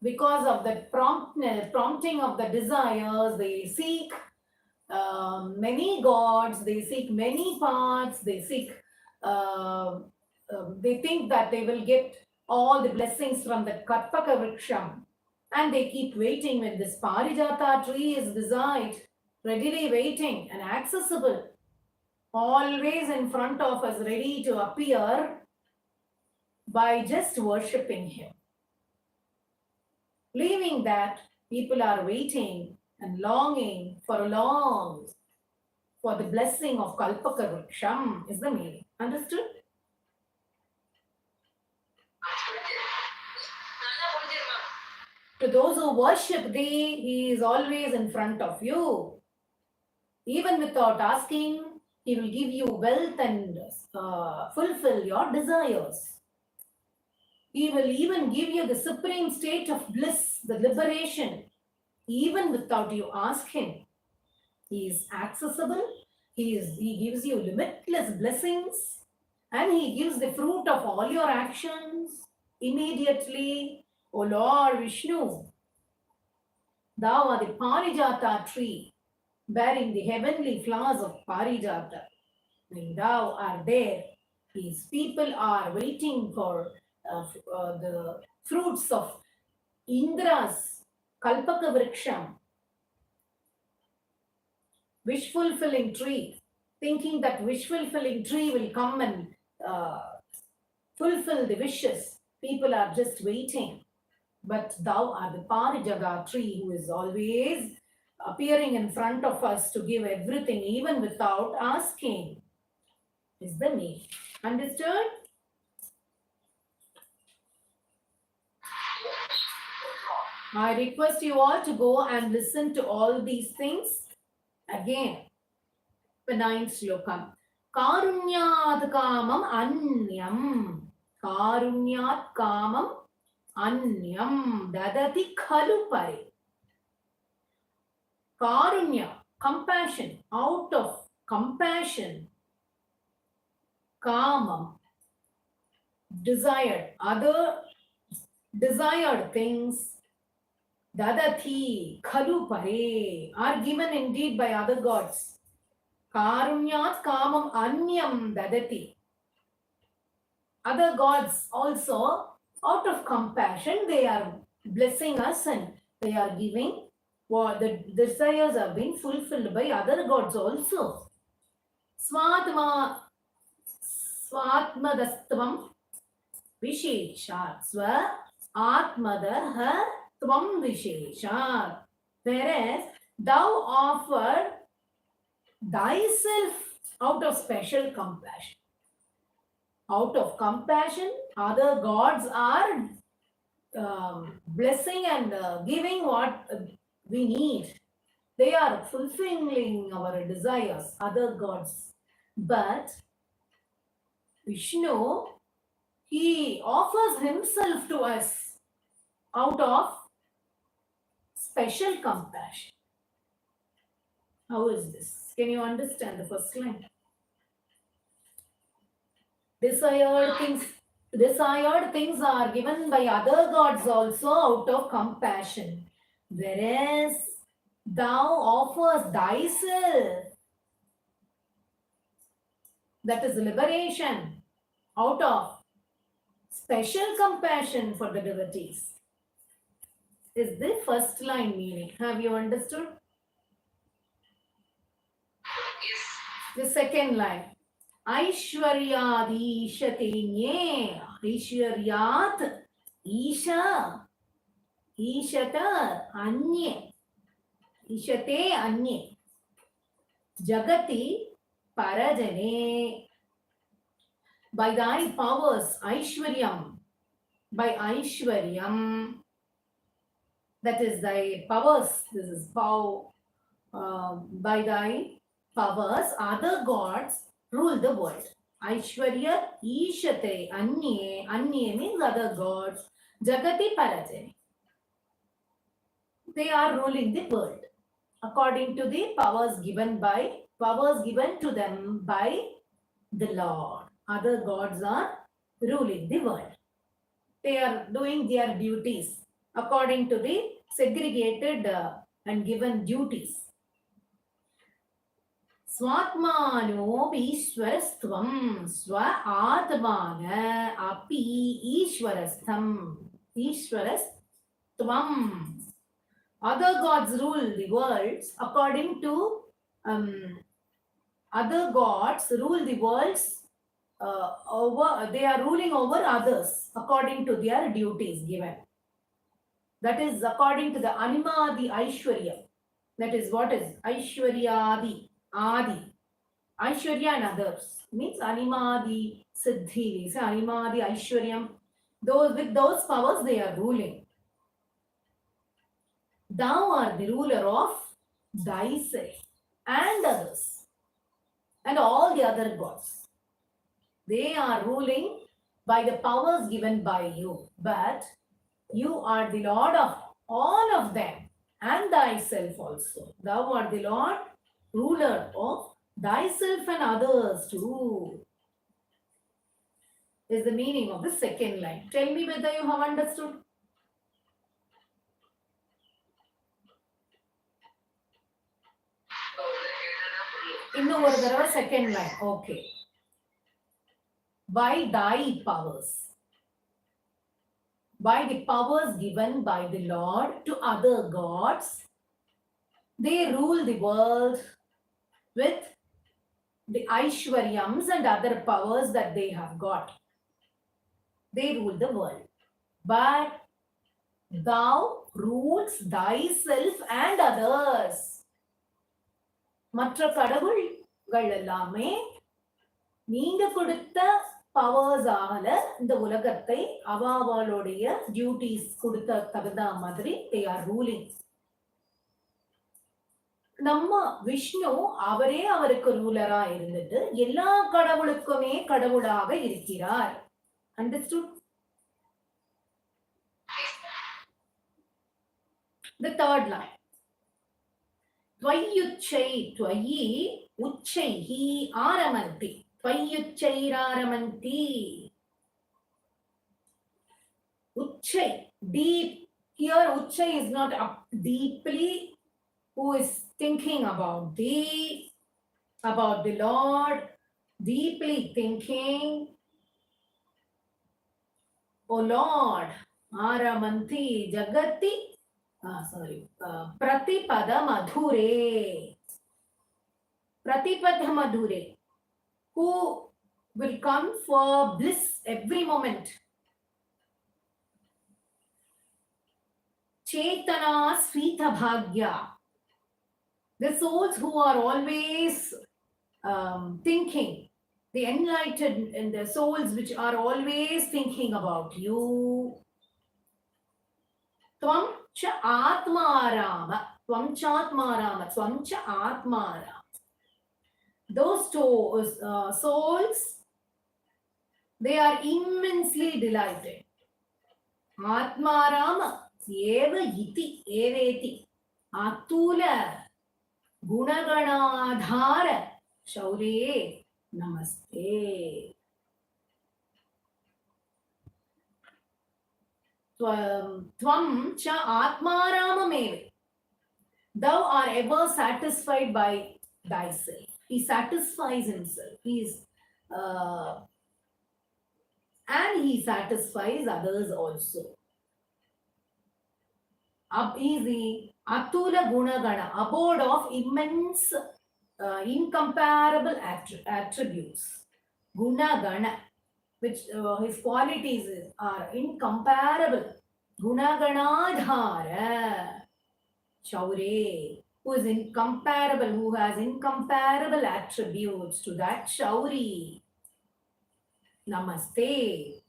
because of the prompting of the desires, they seek many gods, they seek many paths, they think that they will get all the blessings from the Kalpaka Vriksham. And they keep waiting when this Parijata tree is beside, readily waiting and accessible, always in front of us, ready to appear by just worshipping him. Leaving that, people are waiting and longing for the blessing of Kalpaka Vriksham is the meaning. Understood? To those who worship thee, he is always in front of you. Even without asking, he will give you wealth and fulfill your desires. He will even give you the supreme state of bliss, the liberation, even without you ask him. He is accessible. He gives you limitless blessings, and he gives the fruit of all your actions immediately. O Lord Vishnu, thou art the Parijata tree, bearing the heavenly flowers of Parijata. When thou art there, these people are waiting for the fruits of Indra's Kalpaka Vriksham, wish-fulfilling tree, thinking that wish-fulfilling tree will come and fulfill the wishes. People are just waiting. But thou art the Parijata tree who is always appearing in front of us to give everything, even without asking, is the meaning. Understood? I request you all to go and listen to all these things again. The 9th slokam. Karunyat kamam anyam. Karunyat kamam anyam dadati khalu pare. Karunya, compassion, out of compassion. Kamam, desired, other desired things. Dadati khalu pare, are given indeed by other gods. Karunyat kamam anyam dadati. Other gods also, out of compassion, they are blessing us and they are giving. The desires are being fulfilled by other gods also. Swatmadastavam visheshat. Swa atmadaha tvam visheshat. Whereas thou offer thyself out of special compassion. Out of compassion, other gods are blessing and giving what we need. They are fulfilling our desires, other gods. But Vishnu, he offers himself to us out of special compassion. How is this? Can you understand the first line? Desired things are given by other gods also out of compassion, whereas thou offers thyself, that is liberation, out of special compassion for the devotees. Is the first line meaning. Have you understood? Yes. The second line. Aishwaryad ishatenye. Aishwaryat isha. Ishata anye. Ishate anye. Jagati parajane. By thy powers, Aishwaryam. By Aishwaryam. That is thy powers. This is power. By thy powers, other gods rule the world. Aishwarya ishate anye. Anye means other gods. Jagati parajane. They are ruling the world according to the powers given to them by the Lord. Other gods are ruling the world. They are doing their duties according to the segregated and given duties. Swatmanopishwarastvam swa atmana api ishwarastham. Ishwarastvam. Other gods rule the worlds according to other gods rule the worlds they are ruling over others according to their duties given. That is according to the Animadi Aishwarya. That is what is Aishwaryadi, Adi. Aishwarya and others means Animadi Siddhi, Animadi Aishwaryam. With those powers they are ruling. Thou art the ruler of thyself and others and all the other gods. They are ruling by the powers given by you, but you are the Lord of all of them and thyself also. Thou art the Lord, ruler of thyself and others too. Is the meaning of the second line. Tell me whether you have understood. இன்னும் ஒரு தடவை second line. Okay. By thy powers. By the powers given by the Lord to other gods, they rule the world with the Aishwaryams and other powers that they have got. They rule the world. But thou rules thyself and others. மற்ற கடவுள்கள் எல்லாமே நீங்க கொடுத்த powers ஆகல இந்த உலகத்தை அவளுடைய duties கொடுத்த தகுந்த மாதிரி they are ruling. நம்ம விஷ்ணு அவரே அவருக்கு ரூலரா இருந்துட்டு எல்லா கடவுளுக்குமே கடவுளாக இருக்கிறார். Understood? The third line. Tvayuchai tvayi uchaihi aramanti. Tvayuchairaramanti. Uchai, deep. Here Uchai is not up deeply. Who is thinking about the Lord, deeply thinking. O Lord, aramanti jagati. Pratipada madhure. Pratipada madhure. Who will come for bliss every moment. Chetana Srita Bhagya. The souls who are always thinking. The enlightened and the souls which are always thinking about you. Tvam cha atmarama. Tvam Chatmarama, Tvam Cha Atmara. Those two souls, they are immensely delighted. Atmarama, Eva Iti, Eveti, Atula, Gunaganadhara, Shaurye, Namaste. Tvam cha atmaramameva. Thou art ever satisfied by thyself. He satisfies himself. And he satisfies others also. He is the Atula Gunagana, abode of immense, incomparable attributes. Gunagana, which his qualities are incomparable. Gunaganadhara. Shaure, who is incomparable, who has incomparable attributes to that Shauri. Namaste.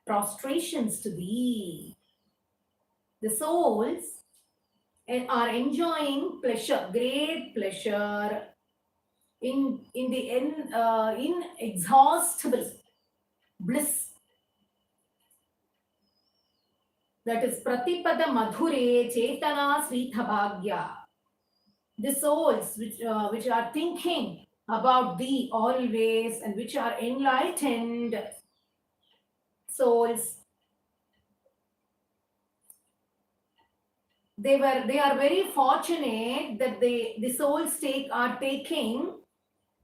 Prostrations to thee. The souls are enjoying pleasure, great pleasure in inexhaustible bliss. That is Pratipada Madhure Chetana Srithabhagya. The souls which are thinking about thee always and which are enlightened souls, they are very fortunate that the souls are taking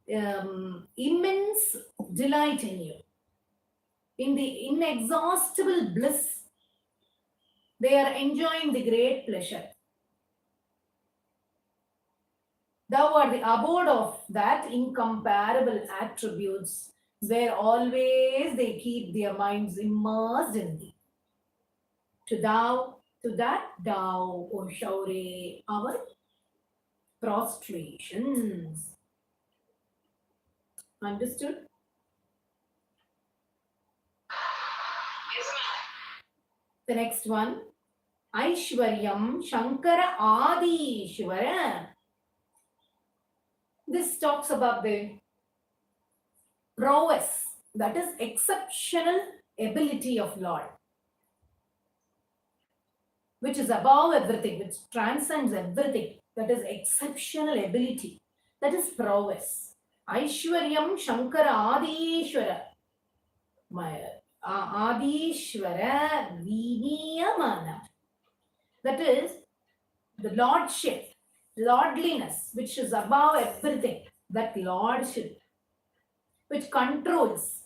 immense delight in you, in the inexhaustible bliss. They are enjoying the great pleasure. Thou art the abode of that incomparable attributes, where always they keep their minds immersed in thee. To that thou, O Shaure, our prostrations. Understood? Yes, ma'am. The next one, Aishwaryam Shankara Adi Ishvara. This talks about the prowess, that is exceptional ability of Lord, which is above everything, which transcends everything. That is exceptional ability. That is prowess. Aishwaryam Shankara Adishwara. Adishwara Viniyamana. That is the lordship, lordliness, which is above everything. That lordship, which controls.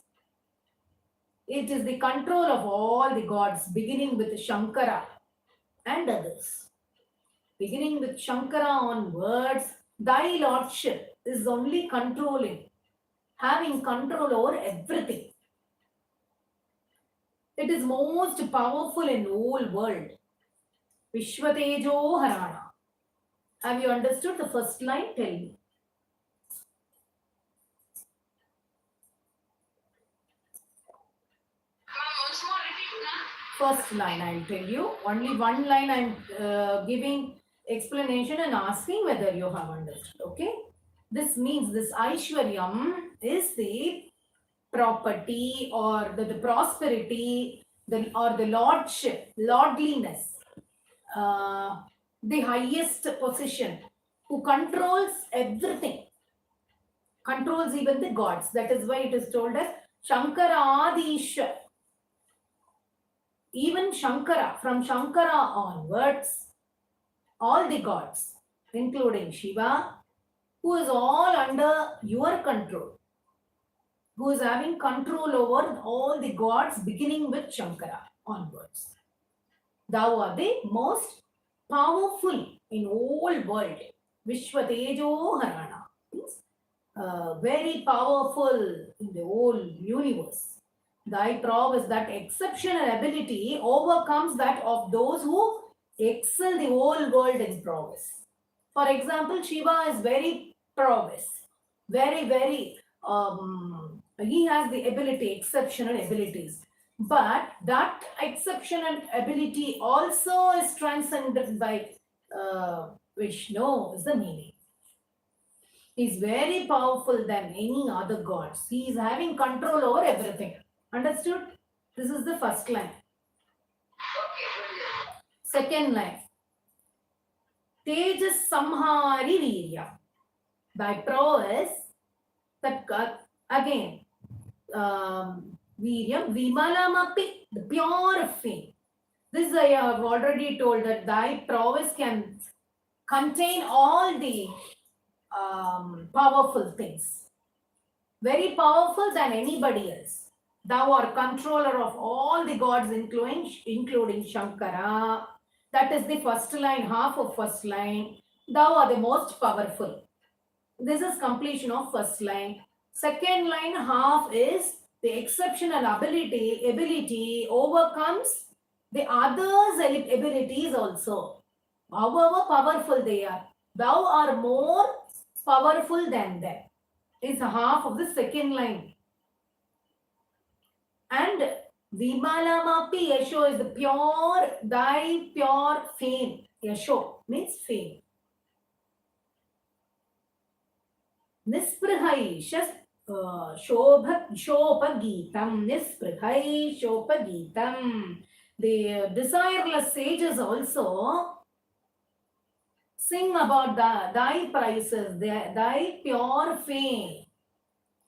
It is the control of all the gods, beginning with Shankara and others. Beginning with Shankara onwards, thy lordship is only controlling, having control over everything. It is most powerful in the whole world. Vishwatejo Harana. Have you understood the first line? Tell me. Ma'am, once more repeat, ma'am. First line I'll tell you. Only one line I'm giving explanation and asking whether you have understood. Okay? This means this Aishwaryam is the property or the prosperity or the lordship, lordliness, the highest position, who controls everything, controls even the gods. That is why it is told as Shankaradishwar. Even Shankara, from Shankara onwards, all the gods, including Shiva, who is all under your control, who is having control over all the gods, beginning with Shankara onwards. Thou art the most powerful in whole world. Vishwatejo Harana means very powerful in the whole universe. Thy prowess, that exceptional ability, overcomes that of those who excel the whole world in prowess. For example, Shiva is very prowess, very, he has the ability, exceptional abilities. But that exceptional ability also is transcended by Vishnu is the meaning. He's very powerful than any other gods. He is having control over everything. Understood? This is the first line. Second line. Tejas samhari virya. Thy prowess, that again, viryam vimalamapi, the pure fame. This I have already told that thy prowess can contain all the powerful things. Very powerful than anybody else. Thou art controller of all the gods, including Shankara. That is the first line, half of first line. Thou art the most powerful. This is completion of first line. Second line, half is the exceptional ability overcomes the others' abilities also. However powerful they are, thou art more powerful than them. Is half of the second line. And Vimalamapi Yasho is the pure, thy pure fame. Yasho means fame. Nisprihai Shopagitam. Nisprihai Shopagitam. The desireless sages also sing about thy prices, thy pure fame.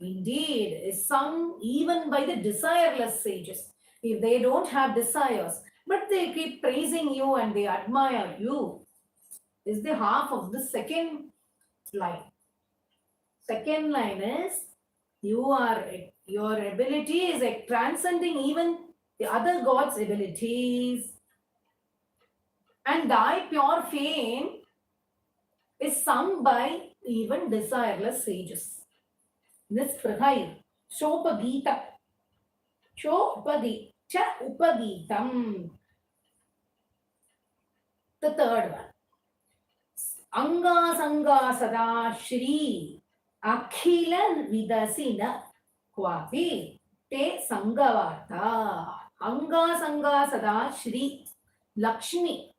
Indeed, is sung even by the desireless sages. If they don't have desires, but they keep praising you and they admire you, is the half of the second line. Second line is your ability is like transcending even the other gods' abilities, and thy pure fame is sung by even desireless sages. Nisprihai, Shopagita, Shopagi, Cha Upagitam. The third one. Anga Sanga Sada Sree, Akhila Vidasina, Kwapi, Te Sangavata. Anga Sanga Sada Sree, Lakshmi,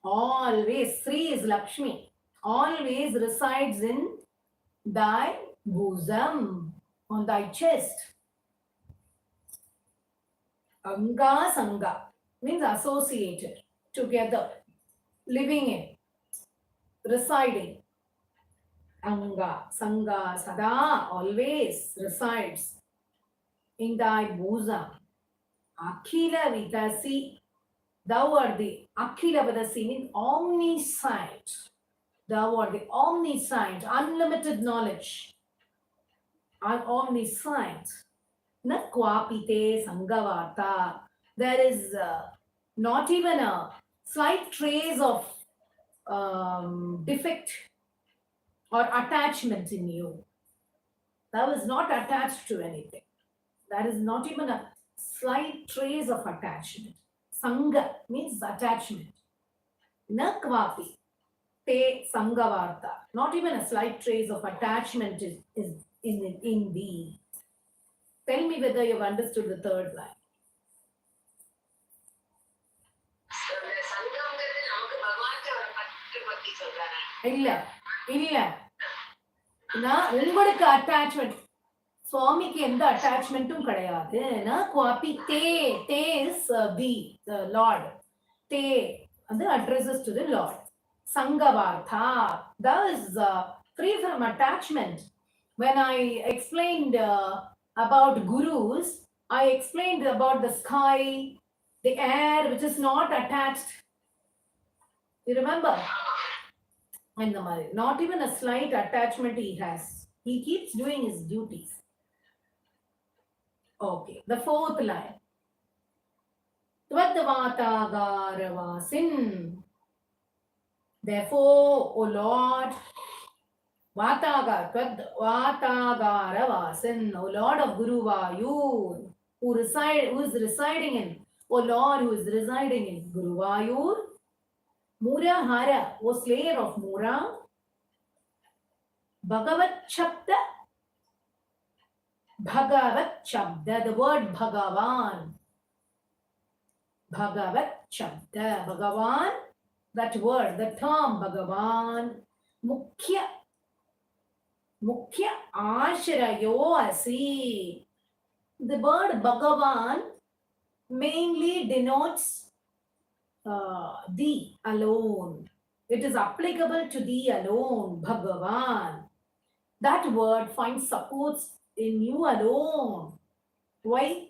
always, Sree is Lakshmi, always resides in thy bosom, on thy chest. Anga Sanga means associated, together, living in, residing. Anga Sanga Sada always resides in thy bosom. Akhila Vidasi, thou art the Akhila Vidasi means omniscient. Thou art the omniscient, unlimited knowledge. Omniscient. Na kwapite sangavata. There is not even a slight trace of defect or attachment in you. Thou is not attached to anything. There is not even a slight trace of attachment. Sanga means attachment. Na kvapi te sangavarta. Not even a slight trace of attachment is in thee. Tell me whether you've understood the third line. இல்ல இல்ல நான் உங்களுக்கு attachment சுவாமிக்கு எந்த அட்டாச்மெண்ட்டும் கிடையாது. குவாபி தே தே is the lord. They வந்து addresses to the lord. சங்கவார்த்தா that is free from attachment. When I explained about gurus, I explained about the sky, the air which is not attached. You remember? And the mother, not even a slight attachment he has. He keeps doing his duties. Okay, the fourth line. Tvadvatagaaravasin. Therefore, O Lord, Vatagaaravasin, O Lord of Guru Vayur, who is residing in, O Lord, who is residing in Guru Vayur, Murahara, O slayer of Mura, Bhagavat Shabda, the word Bhagavan, Bhagavat Shabda, Bhagavan that word, the term Bhagavan, Mukhya Ashrayo Asi. The word Bhagavan mainly denotes thee alone. It is applicable to thee alone, Bhagavan. That word finds support in you alone. Why?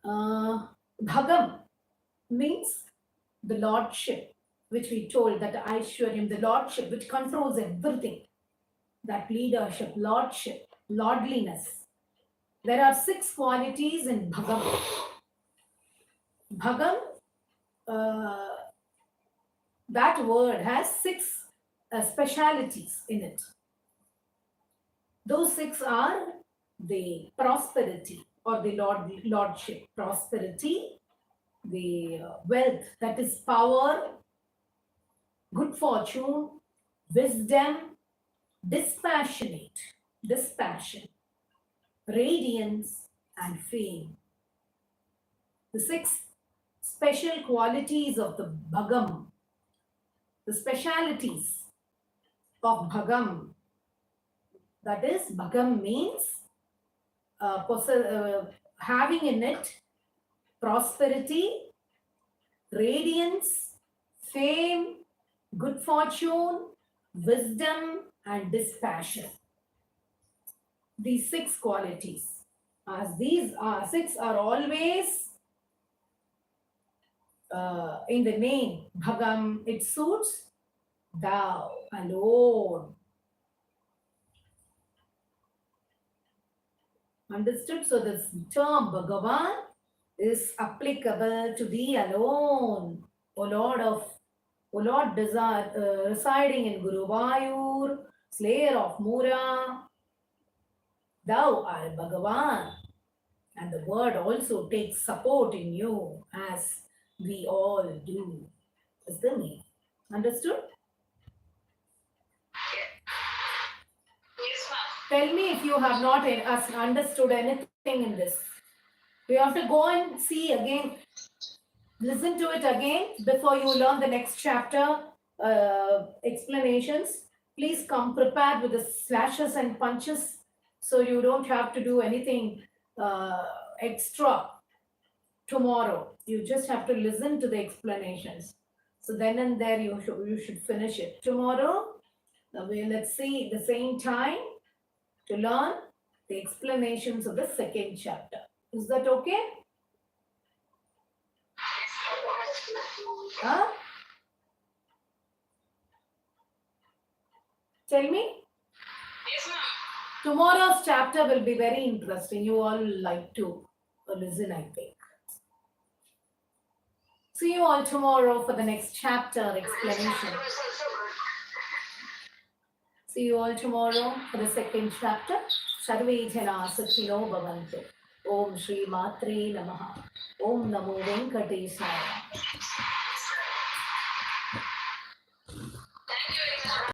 Bhagam means the lordship, which we told, that Aishwaryam, the lordship which controls everything, that leadership, lordship, lordliness. There are 6 qualities in Bhagam. Bhagam, that word has 6 specialities in it. Those 6 are the prosperity or the lordship, prosperity, the wealth, that is power, good fortune, wisdom, dispassion, radiance, and fame. The 6 special qualities of the Bhagam, the specialities of Bhagam. That is, Bhagam means having in it prosperity, radiance, fame, good fortune, wisdom, and dispassion. These 6 qualities. As these 6 are always in the name Bhagam, it suits thou alone. Understood? So this term Bhagavan is applicable to thee alone, O Lord residing in Guruvayur, slayer of Mura. Thou art Bhagavan. And the word also takes support in you, as we all do. Is the meaning. Understood? Yes, ma'am. Tell me if you have not understood anything in this. You have to go and see again, listen to it again before you learn the next chapter explanations. Please come prepared with the slashes and punches so you don't have to do anything extra tomorrow. You just have to listen to the explanations. So then and there you should finish it. Tomorrow, let's see the same time to learn the explanations of the 2nd chapter. Is that okay? Huh? Tell me. Yes, ma'am. Tomorrow's chapter will be very interesting. You all like to listen, I think. See you all tomorrow for the next chapter explanation. See you all tomorrow for the 2nd chapter. Sarve jana sukhino bhavantu. Om Shri Mathrey Namaha. Om Namo Venkatesaya.